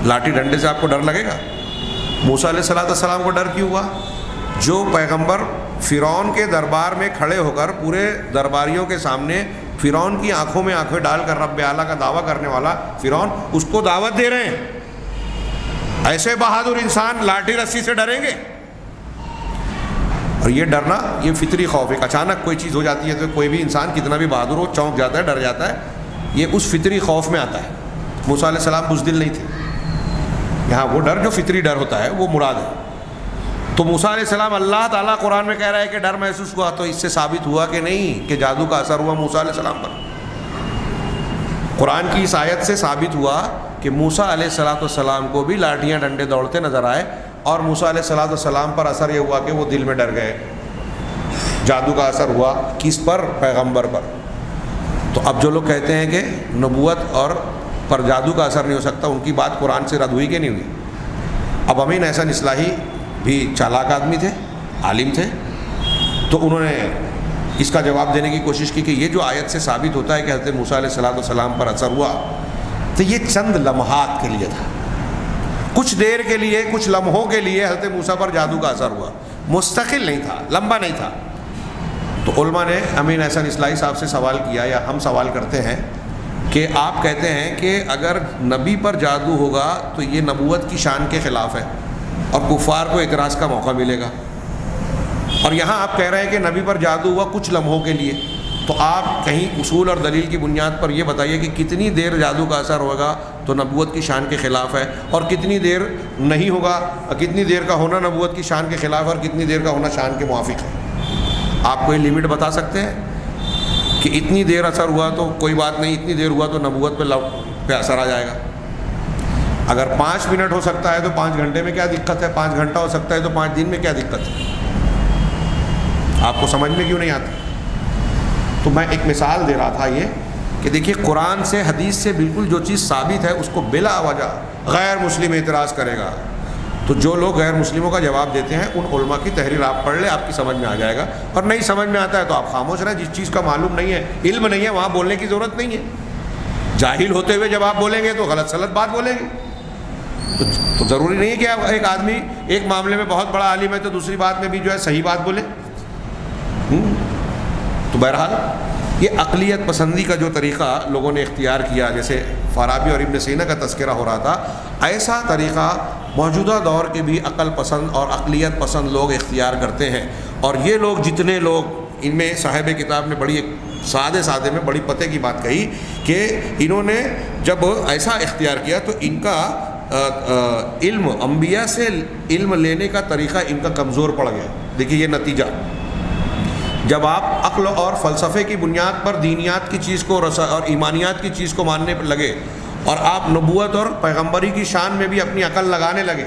لاٹھی ڈنڈے سے آپ کو ڈر لگے گا؟ موسیٰ علیہ السلام کو ڈر کیوں ہوا؟ جو پیغمبر فرعون کے دربار میں کھڑے ہو کر پورے درباریوں کے سامنے فرعون کی آنکھوں میں آنکھیں ڈال کر رب اعلیٰ کا دعویٰ کرنے والا فرعون, اس کو دعوت دے رہے ہیں, ایسے بہادر انسان لاٹھی رسی سے ڈریں گے؟ اور یہ ڈرنا, یہ فطری خوف ہے. اچانک کوئی چیز ہو جاتی ہے تو کوئی بھی انسان کتنا بھی بہادر ہو چونک جاتا ہے, ڈر جاتا ہے, یہ اس فطری خوف میں آتا ہے. موسیٰ علیہ السلام بزدل نہیں تھے, یہاں وہ ڈر جو فطری ڈر ہوتا ہے وہ مراد ہے. تو موسیٰ علیہ السلام, اللہ تعالیٰ قرآن میں کہہ رہا ہے کہ ڈر محسوس ہوا, تو اس سے ثابت ہوا کہ نہیں کہ جادو کا اثر ہوا موسیٰ علیہ السلام پر. قرآن کی اس آیت سے ثابت ہوا کہ موسیٰ علیہ السلام کو بھی لاٹھیاں ڈنڈے دوڑتے نظر آئے, اور موسیٰ علیہ السلام پر اثر یہ ہوا کہ وہ دل میں ڈر گئے. جادو کا اثر ہوا کس پر؟ پیغمبر پر. تو اب جو لوگ کہتے ہیں کہ نبوت اور پر جادو کا اثر نہیں ہو سکتا, ان کی بات قرآن سے رد ہوئی کہ نہیں ہوئی؟ اب امین احسن اصلاحی بھی چالاک آدمی تھے, عالم تھے, تو انہوں نے اس کا جواب دینے کی کوشش کی کہ یہ جو آیت سے ثابت ہوتا ہے کہ حضرت موسیٰ علیہ السلام پر اثر ہوا, تو یہ چند لمحات کے لیے تھا, کچھ دیر کے لیے, کچھ لمحوں کے لیے حضرت موسیٰ پر جادو کا اثر ہوا, مستقل نہیں تھا, لمبا نہیں تھا. تو علماء نے امین احسن اصلاحی صاحب سے سوال کیا, یا ہم سوال کرتے ہیں کہ آپ کہتے ہیں کہ اگر نبی پر جادو ہوگا تو یہ نبوت کی شان کے خلاف ہے اور کفار کو اعتراض کا موقع ملے گا, اور یہاں آپ کہہ رہے ہیں کہ نبی پر جادو ہوا کچھ لمحوں کے لیے, تو آپ کہیں اصول اور دلیل کی بنیاد پر یہ بتائیے کہ کتنی دیر جادو کا اثر ہوگا تو نبوت کی شان کے خلاف ہے, اور کتنی دیر نہیں ہوگا, کتنی دیر کا ہونا نبوت کی شان کے خلاف ہے, اور کتنی دیر کا ہونا شان کے موافق ہے. آپ کوئی لمٹ بتا سکتے ہیں کہ اتنی دیر اثر ہوا تو کوئی بات نہیں, اتنی دیر ہوا تو نبوت پہ اثر آ جائے گا؟ اگر 5 منٹ ہو سکتا ہے تو 5 گھنٹے میں کیا دقت ہے, 5 گھنٹہ ہو سکتا ہے تو 5 دن میں کیا دقت ہے؟ آپ کو سمجھ میں کیوں نہیں آتا؟ تو میں ایک مثال دے رہا تھا یہ کہ دیکھیے, قرآن سے حدیث سے بالکل جو چیز ثابت ہے اس کو بلا وجہ غیر مسلم اعتراض کرے گا, تو جو لوگ غیر مسلموں کا جواب دیتے ہیں ان علماء کی تحریر آپ پڑھ لیں, آپ کی سمجھ میں آ جائے گا, اور نہیں سمجھ میں آتا ہے تو آپ خاموش رہیں. جس چیز کا معلوم نہیں ہے, علم نہیں ہے, وہاں بولنے کی ضرورت نہیں ہے. جاہل ہوتے ہوئے جب آپ بولیں گے تو غلط سلط بات بولیں گے. تو ضروری نہیں ہے کہ آپ ایک آدمی ایک معاملے میں بہت بڑا عالم ہے تو دوسری بات میں بھی جو ہے صحیح بات بولے. تو بہرحال یہ عقلیت پسندی کا جو طریقہ لوگوں نے اختیار کیا, جیسے فارابی اور ابن سینا کا تذکرہ ہو رہا تھا, ایسا طریقہ موجودہ دور کے بھی عقل پسند اور عقلیت پسند لوگ اختیار کرتے ہیں. اور یہ لوگ جتنے لوگ, ان میں صاحب کتاب نے بڑی ایک سادے میں بڑی پتے کی بات کہی کہ انہوں نے جب ایسا اختیار کیا تو ان کا علم, انبیاء سے علم لینے کا طریقہ ان کا کمزور پڑ گیا. دیکھیے یہ نتیجہ, جب آپ عقل اور فلسفے کی بنیاد پر دینیات کی چیز کو اور ایمانیات کی چیز کو ماننے پر لگے, اور آپ نبوت اور پیغمبری کی شان میں بھی اپنی عقل لگانے لگے,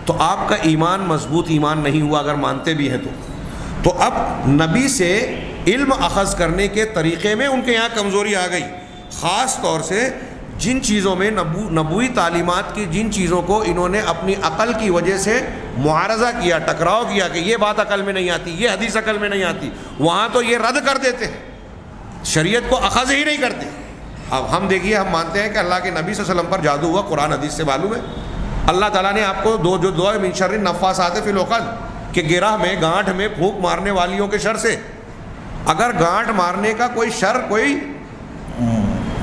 تو آپ کا ایمان مضبوط ایمان نہیں ہوا اگر مانتے بھی ہیں تو اب نبی سے علم اخذ کرنے کے طریقے میں ان کے یہاں کمزوری آ گئی. خاص طور سے جن چیزوں میں نبوی تعلیمات کی جن چیزوں کو انہوں نے اپنی عقل کی وجہ سے معارضہ کیا، ٹکراؤ کیا کہ یہ بات عقل میں نہیں آتی، یہ حدیث عقل میں نہیں آتی، وہاں تو یہ رد کر دیتے ہیں، شریعت کو اخذ ہی نہیں کرتے۔ اب ہم دیکھیے، ہم مانتے ہیں کہ اللہ کے نبی صلی اللہ علیہ وسلم پر جادو ہوا، قرآن حدیث سے معلوم ہے۔ اللہ تعالیٰ نے آپ کو جو دعا من شر النفاثات فی العقد کہ گرہ میں، گانٹھ میں پھونک مارنے والیوں کے شر سے، اگر گانٹھ مارنے کا کوئی شر، کوئی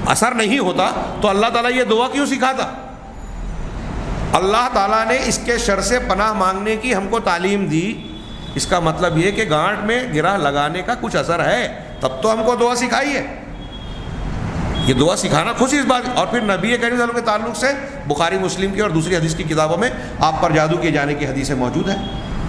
اثر نہیں ہوتا تو اللہ تعالیٰ یہ دعا کیوں سکھاتا؟ اللہ تعالیٰ نے اس کے شر سے پناہ مانگنے کی ہم کو تعلیم دی، اس کا مطلب یہ کہ گانٹھ میں گرہ لگانے کا کچھ اثر ہے، تب تو ہم کو دعا سکھائی ہے۔ یہ دعا سکھانا خوش اس بات، اور پھر نبی کریم صلی اللہ علیہ وسلم کے تعلق سے بخاری مسلم کی اور دوسری حدیث کی کتابوں میں آپ پر جادو کیے جانے کی حدیثیں موجود ہیں۔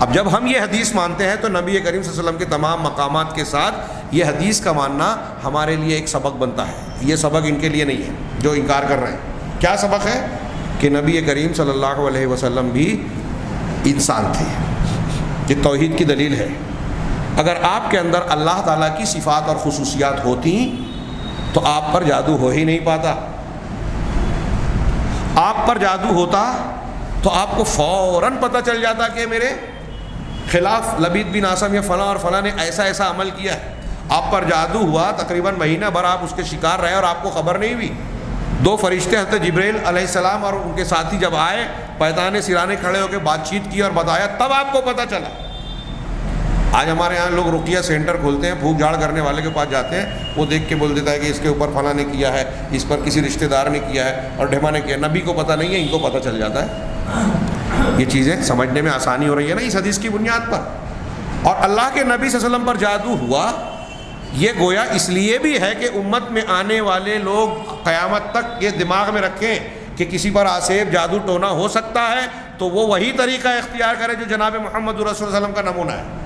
اب جب ہم یہ حدیث مانتے ہیں تو نبی کریم صلی اللہ علیہ وسلم کے تمام مقامات کے ساتھ یہ حدیث کا ماننا ہمارے لیے ایک سبق بنتا ہے۔ یہ سبق ان کے لیے نہیں ہے جو انکار کر رہے ہیں۔ کیا سبق ہے؟ کہ نبی کریم صلی اللہ علیہ وسلم بھی انسان تھے۔ یہ توحید کی دلیل ہے۔ اگر آپ کے اندر اللہ تعالیٰ کی صفات اور خصوصیات ہوتی تو آپ پر جادو ہو ہی نہیں پاتا۔ آپ پر جادو ہوتا تو آپ کو فوراً پتہ چل جاتا کہ میرے خلاف لبید بن عاصم یا فلاں اور فلاں نے ایسا ایسا عمل کیا ہے۔ آپ پر جادو ہوا، تقریباً مہینہ بھر آپ اس کے شکار رہے اور آپ کو خبر نہیں ہوئی۔ دو فرشتے حضرت جبریل علیہ السلام اور ان کے ساتھی جب آئے، پیدانے سرانے کھڑے ہو کے بات چیت کی اور بتایا، تب آپ کو پتہ چلا۔ آج ہمارے یہاں لوگ رقیہ سینٹر کھولتے ہیں، پھونک جھاڑ کرنے والے کے پاس جاتے ہیں، وہ دیکھ کے بول دیتا ہے کہ اس کے اوپر فلاں نے کیا ہے، اس پر کسی رشتہ دار نے کیا ہے اور ڈھیما نے کیا ہے۔ نبی کو پتہ نہیں ہے، ان کو پتہ چل جاتا ہے۔ یہ چیزیں سمجھنے میں آسانی ہو رہی ہے نا اس حدیث کی بنیاد پر۔ اور اللہ کے نبی صلی اللہ علیہ وسلم پر جادو ہوا، یہ گویا اس لیے بھی ہے کہ امت میں آنے والے لوگ قیامت تک یہ دماغ میں رکھیں کہ کسی پر آسیب جادو ٹونا ہو سکتا ہے تو وہ وہی طریقہ اختیار کرے جو جناب محمد رسول اللہ صلی اللہ علیہ وسلم کا نمونہ ہے۔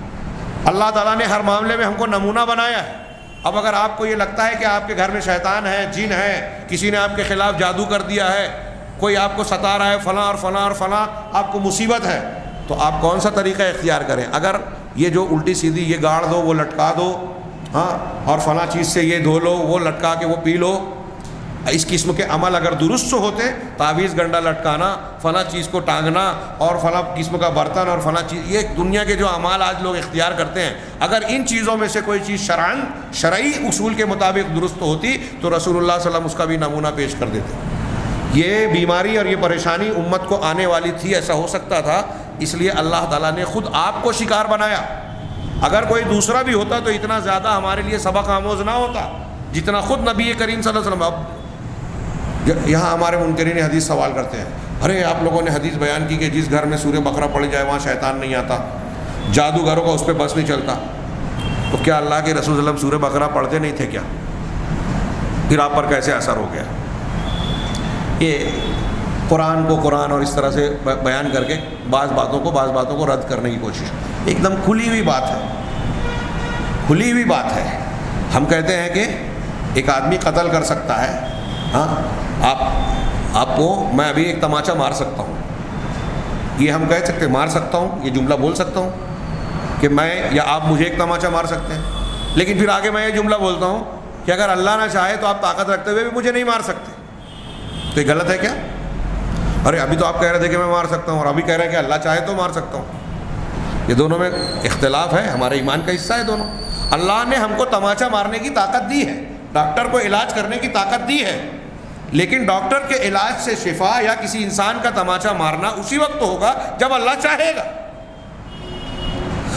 اللہ تعالیٰ نے ہر معاملے میں ہم کو نمونہ بنایا ہے۔ اب اگر آپ کو یہ لگتا ہے کہ آپ کے گھر میں شیطان ہے، جن ہے، کسی نے آپ کے خلاف جادو کر دیا ہے، کوئی آپ کو ستا رہا ہے، فلاں اور فلاں اور فلاں آپ کو مصیبت ہے، تو آپ کون سا طریقہ اختیار کریں؟ اگر یہ جو الٹی سیدھی یہ گاڑ دو، وہ لٹکا دو، ہاں، اور فلاں چیز سے یہ دھو لو، وہ لٹکا کے وہ پی لو، اس قسم کے عمل اگر درست ہوتے، تعویذ گنڈا لٹکانا، فلاں چیز کو ٹانگنا اور فلاں قسم کا برتن اور فلاں چیز، یہ دنیا کے جو اعمال آج لوگ اختیار کرتے ہیں، اگر ان چیزوں میں سے کوئی چیز شرعی اصول کے مطابق درست ہوتی تو رسول اللہ صلی اللہ علیہ وسلم اس کا بھی نمونہ پیش کر دیتے۔ یہ بیماری اور یہ پریشانی امت کو آنے والی تھی، ایسا ہو سکتا تھا، اس لیے اللہ تعالیٰ نے خود آپ کو شکار بنایا۔ اگر کوئی دوسرا بھی ہوتا تو اتنا زیادہ ہمارے لیے سبق آموز نہ ہوتا جتنا خود نبی کریم صلی اللہ علیہ وسلم۔ اب یہاں ہمارے منکرین حدیث سوال کرتے ہیں، ارے آپ لوگوں نے حدیث بیان کی کہ جس گھر میں سورہ بقرہ پڑھی جائے وہاں شیطان نہیں آتا، جادوگروں کا اس پہ بس نہیں چلتا، تو کیا اللہ کے رسول صلی اللہ علیہ وسلم سورہ بقرہ پڑھتے نہیں تھے کیا؟ پھر آپ پر کیسے اثر ہو گیا؟ یہ قرآن کو قرآن اور اس طرح سے بیان کر کے بعض باتوں کو رد کرنے کی کوشش، ایک دم کھلی ہوئی بات ہے، کھلی ہوئی بات ہے۔ ہم کہتے ہیں کہ ایک آدمی قتل کر سکتا ہے، ہاں، آپ کو میں ابھی ایک تماچا مار سکتا ہوں، یہ ہم کہہ سکتے مار سکتا ہوں، یہ جملہ بول سکتا ہوں کہ میں یا آپ مجھے ایک تماچا مار سکتے ہیں، لیکن پھر آگے میں یہ جملہ بولتا ہوں کہ اگر اللہ نہ چاہے تو آپ طاقت رکھتے ہوئے بھی مجھے نہیں مار سکتے، تو یہ غلط ہے کیا؟ ارے ابھی تو آپ کہہ رہے تھے کہ میں مار سکتا ہوں اور ابھی کہہ رہے ہیں کہ اللہ چاہے تو مار سکتا ہوں۔ یہ دونوں میں اختلاف ہے، ہمارے ایمان کا حصہ ہے دونوں۔ اللہ نے ہم کو تماچا مارنے کی طاقت دی ہے، ڈاکٹر کو علاج کرنے کی طاقت دی ہے، لیکن ڈاکٹر کے علاج سے شفا یا کسی انسان کا تماچا مارنا اسی وقت ہوگا جب اللہ چاہے گا۔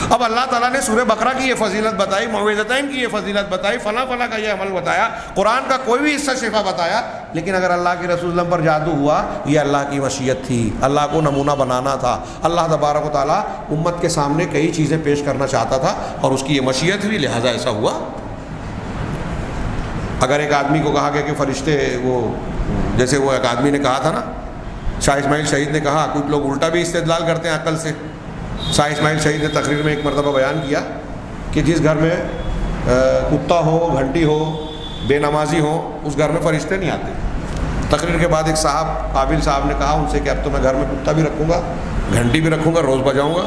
اب اللہ تعالیٰ نے سورہ بقرہ کی یہ فضیلت بتائی، موعظتین کی یہ فضیلت بتائی، فلاں فلاں کا یہ عمل بتایا، قرآن کا کوئی بھی حصہ شفا بتایا، لیکن اگر اللہ کے رسول اللہ پر جادو ہوا، یہ اللہ کی مشیت تھی، اللہ کو نمونہ بنانا تھا۔ اللہ تبارک و تعالیٰ امت کے سامنے کئی چیزیں پیش کرنا چاہتا تھا اور اس کی یہ مشیت بھی، لہٰذا ایسا ہوا۔ اگر ایک آدمی کو کہا گیا کہ فرشتے وہ، جیسے وہ ایک آدمی نے کہا تھا نا، شاہ اسماعیل شہید نے کہا، کچھ لوگ الٹا بھی استدلال کرتے ہیں عقل سے۔ شاہ اسماعیل شہید نے تقریر میں ایک مرتبہ بیان کیا کہ جس گھر میں کتا ہو، گھنٹی ہو، بے نمازی ہو، اس گھر میں فرشتے نہیں آتے۔ تقریر کے بعد ایک صاحب، قابل صاحب نے کہا ان سے کہ اب تو میں گھر میں کتا بھی رکھوں گا، گھنٹی بھی رکھوں گا، روز بجاؤں گا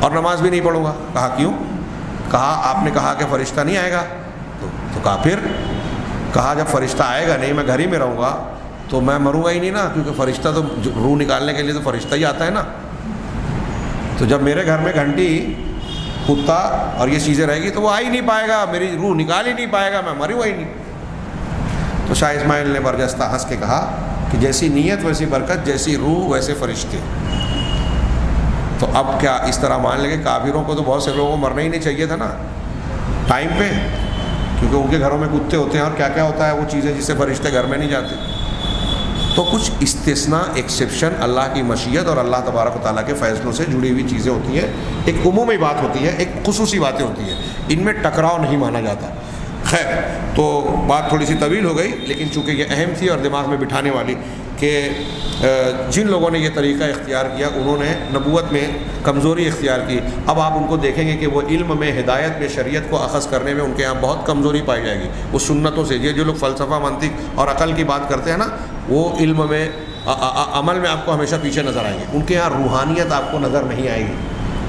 اور نماز بھی نہیں پڑھوں گا۔ کہا کیوں؟ کہا آپ نے کہا کہ فرشتہ نہیں آئے گا، تو کہا پھر کہا جب فرشتہ آئے گا نہیں، میں گھر ہی میں رہوں گا تو میں مروں گا ہی نہیں نا، کیونکہ فرشتہ تو روح نکالنے کے لیے تو فرشتہ ہی آتا ہے نا. تو جب میرے گھر میں گھنٹی، کتا اور یہ چیزیں رہے گی تو وہ آ ہی نہیں پائے گا، میری روح نکال ہی نہیں پائے گا، میں مروں ہی نہیں. تو شاہ اسماعیل نے برجستہ ہنس کے کہا کہ جیسی نیت ویسی برکت، جیسی روح ویسے فرشتے. تو اب کیا اس طرح مان لیں کہ کافروں کو تو بہت سے لوگوں کو مرنا ہی نہیں چاہیے تھا نا ٹائم پہ، کیونکہ ان کے گھروں میں کتے ہوتے ہیں اور کیا کیا ہوتا ہے وہ چیزیں جس سے فرشتے گھر میں نہیں جاتے. تو کچھ استثناء، ایکسیپشن اللہ کی مشیت اور اللہ تبارک و تعالیٰ کے فیصلوں سے جڑی ہوئی چیزیں ہوتی ہیں. ایک عمومی بات ہوتی ہے، ایک خصوصی باتیں ہوتی ہیں، ان میں ٹکراؤ نہیں مانا جاتا. خیر، تو بات تھوڑی سی طویل ہو گئی، لیکن چونکہ یہ اہم تھی اور دماغ میں بٹھانے والی کہ جن لوگوں نے یہ طریقہ اختیار کیا انہوں نے نبوت میں کمزوری اختیار کی. اب آپ ان کو دیکھیں گے کہ وہ علم میں، ہدایت میں، شریعت کو اخذ کرنے میں ان کے یہاں بہت کمزوری پائی جائے گی. وہ سنتوں سے، یہ جو لوگ فلسفہ، منطق اور عقل کی بات کرتے ہیں نا، وہ علم میں، عمل میں آپ کو ہمیشہ پیچھے نظر آئیں گے. ان کے یہاں روحانیت آپ کو نظر نہیں آئے گی،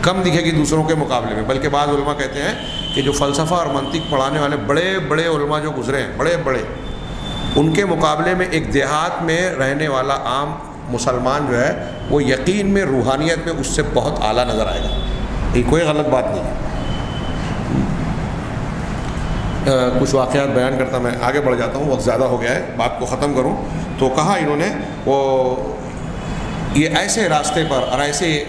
کم دکھے گی دوسروں کے مقابلے میں. بلکہ بعض علماء کہتے ہیں کہ جو فلسفہ اور منطق پڑھانے والے بڑے بڑے علماء جو گزرے ہیں، بڑے بڑے، ان کے مقابلے میں ایک دیہات میں رہنے والا عام مسلمان جو ہے وہ یقین میں، روحانیت میں اس سے بہت اعلیٰ نظر آئے گا. یہ کوئی غلط بات نہیں ہے. کچھ واقعات بیان کرتا میں آگے بڑھ جاتا ہوں، وقت زیادہ ہو گیا ہے، بات کو ختم کروں. تو کہا انہوں نے وہ یہ ایسے راستے پر اور ایسے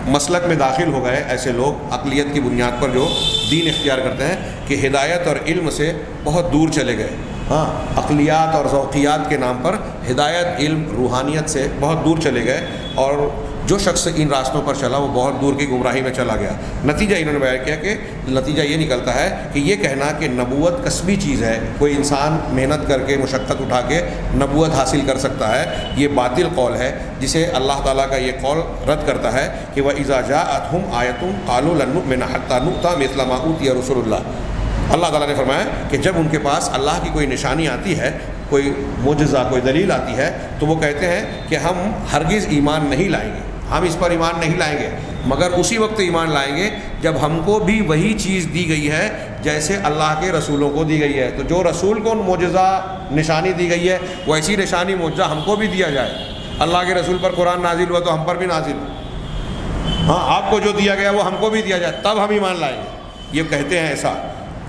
مسلک میں داخل ہو گئے ایسے لوگ عقلیت کی بنیاد پر جو دین اختیار کرتے ہیں کہ ہدایت اور علم سے بہت دور چلے گئے. ہاں، عقلیات اور ذوقیات کے نام پر ہدایت، علم، روحانیت سے بہت دور چلے گئے، اور جو شخص ان راستوں پر چلا وہ بہت دور کی گمراہی میں چلا گیا. نتیجہ انہوں نے بیان کیا کہ نتیجہ یہ نکلتا ہے کہ یہ کہنا کہ نبوت کسبی چیز ہے، کوئی انسان محنت کر کے، مشقت اٹھا کے نبوت حاصل کر سکتا ہے، یہ باطل قول ہے جسے اللہ تعالیٰ کا یہ قول رد کرتا ہے کہ وَإِذَا جَاءَتْهُمْ آيَةٌ قَالُوا لَن نُؤْمِنَ حَتَّىٰ نُؤْتَىٰ مِثْلَ مَا أُوتِيَ رُسُلُ اللَّهِ. اللہ تعالیٰ نے فرمایا کہ جب ان کے پاس اللہ کی کوئی نشانی آتی ہے، کوئی معجزہ، کوئی دلیل آتی ہے، تو وہ کہتے ہیں کہ ہم ہرگز ایمان نہیں لائیں گے، ہم اس پر ایمان نہیں لائیں گے، مگر اسی وقت ایمان لائیں گے جب ہم کو بھی وہی چیز دی گئی ہے جیسے اللہ کے رسولوں کو دی گئی ہے. تو جو رسول کو معجزہ، نشانی دی گئی ہے، ویسی نشانی، معجزہ ہم کو بھی دیا جائے. اللہ کے رسول پر قرآن نازل ہوا تو ہم پر بھی نازل ہو. ہاں، آپ کو جو دیا گیا وہ ہم کو بھی دیا جائے، تب ہم ایمان لائیں گے. یہ کہتے ہیں ایسا.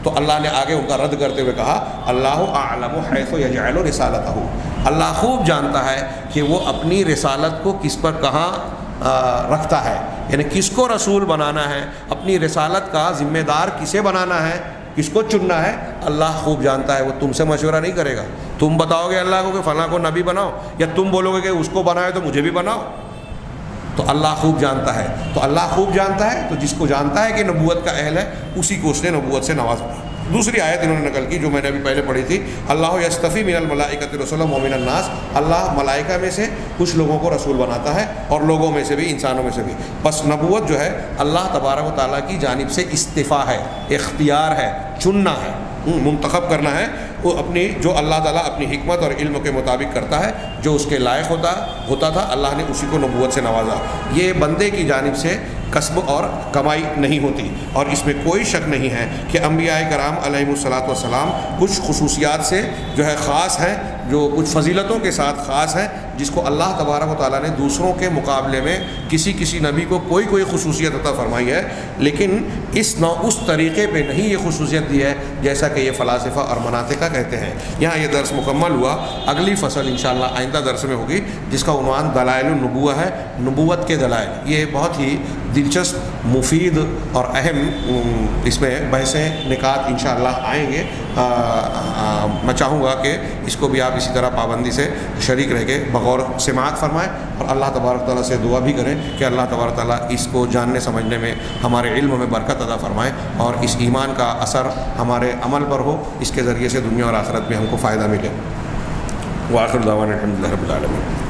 تو اللہ نے آگے ان کا رد کرتے ہوئے کہا اللہ اعلم حیث یجعل رسالتہ. اللہ خوب جانتا ہے کہ وہ اپنی رسالت کو کس پر کہاں رکھتا ہے، یعنی کس کو رسول بنانا ہے، اپنی رسالت کا ذمہ دار کسے بنانا ہے، کس کو چننا ہے، اللہ خوب جانتا ہے. وہ تم سے مشورہ نہیں کرے گا. تم بتاؤ گے اللہ کو کہ فلاں کو نبی بناؤ، یا تم بولو گے کہ اس کو بنائے تو مجھے بھی بناؤ. تو اللہ خوب جانتا ہے. تو اللہ خوب جانتا ہے، تو جس کو جانتا ہے کہ نبوت کا اہل ہے اسی کو اس نے نبوت سے نوازا. دوسری آیت انہوں نے نقل کی جو میں نے ابھی پہلے پڑھی تھی، اللہ یصطفی من الملائکۃ رسلا ومن الناس. اللہ ملائکہ میں سے کچھ لوگوں کو رسول بناتا ہے اور لوگوں میں سے بھی، انسانوں میں سے بھی. بس نبوت جو ہے اللہ تبارک و تعالیٰ کی جانب سے استفاء ہے، اختیار ہے، چننا ہے، منتخب کرنا ہے. وہ اپنی جو اللہ تعالیٰ اپنی حکمت اور علم کے مطابق کرتا ہے، جو اس کے لائق ہوتا تھا اللہ نے اسی کو نبوت سے نوازا. یہ بندے کی جانب سے کسب اور کمائی نہیں ہوتی. اور اس میں کوئی شک نہیں ہے کہ انبیاء کرام علیہم الصلاۃ والسلام کچھ خصوصیات سے جو ہے خاص ہیں، جو کچھ فضیلتوں کے ساتھ خاص ہیں، جس کو اللہ تبارک و تعالیٰ نے دوسروں کے مقابلے میں کسی نبی کو کوئی خصوصیت عطا فرمائی ہے، لیکن اس طریقے پہ نہیں یہ خصوصیت دی ہے جیسا کہ یہ فلاسفہ اور مناطقہ کہتے ہیں. یہاں یہ درس مکمل ہوا. اگلی فصل انشاءاللہ آئندہ درس میں ہوگی جس کا عنوان دلائل النبوہ ہے، نبوت کے دلائل. یہ بہت ہی دلچسپ، مفید اور اہم اس میں بحثیں، نکات انشاءاللہ آئیں گے. میں چاہوں گا کہ اس کو بھی آپ اسی طرح پابندی سے شریک رہ کے بغور سماعت فرمائیں، اور اللہ تبارک تعالیٰ سے دعا بھی کریں کہ اللہ تبارک تعالیٰ اس کو جاننے سمجھنے میں، ہمارے علم میں برکت عطا فرمائیں، اور اس ایمان کا اثر ہمارے عمل پر ہو، اس کے ذریعے سے دنیا اور آخرت میں ہم کو فائدہ ملے. وآخر دعوانا الحمدللہ رب العالمین.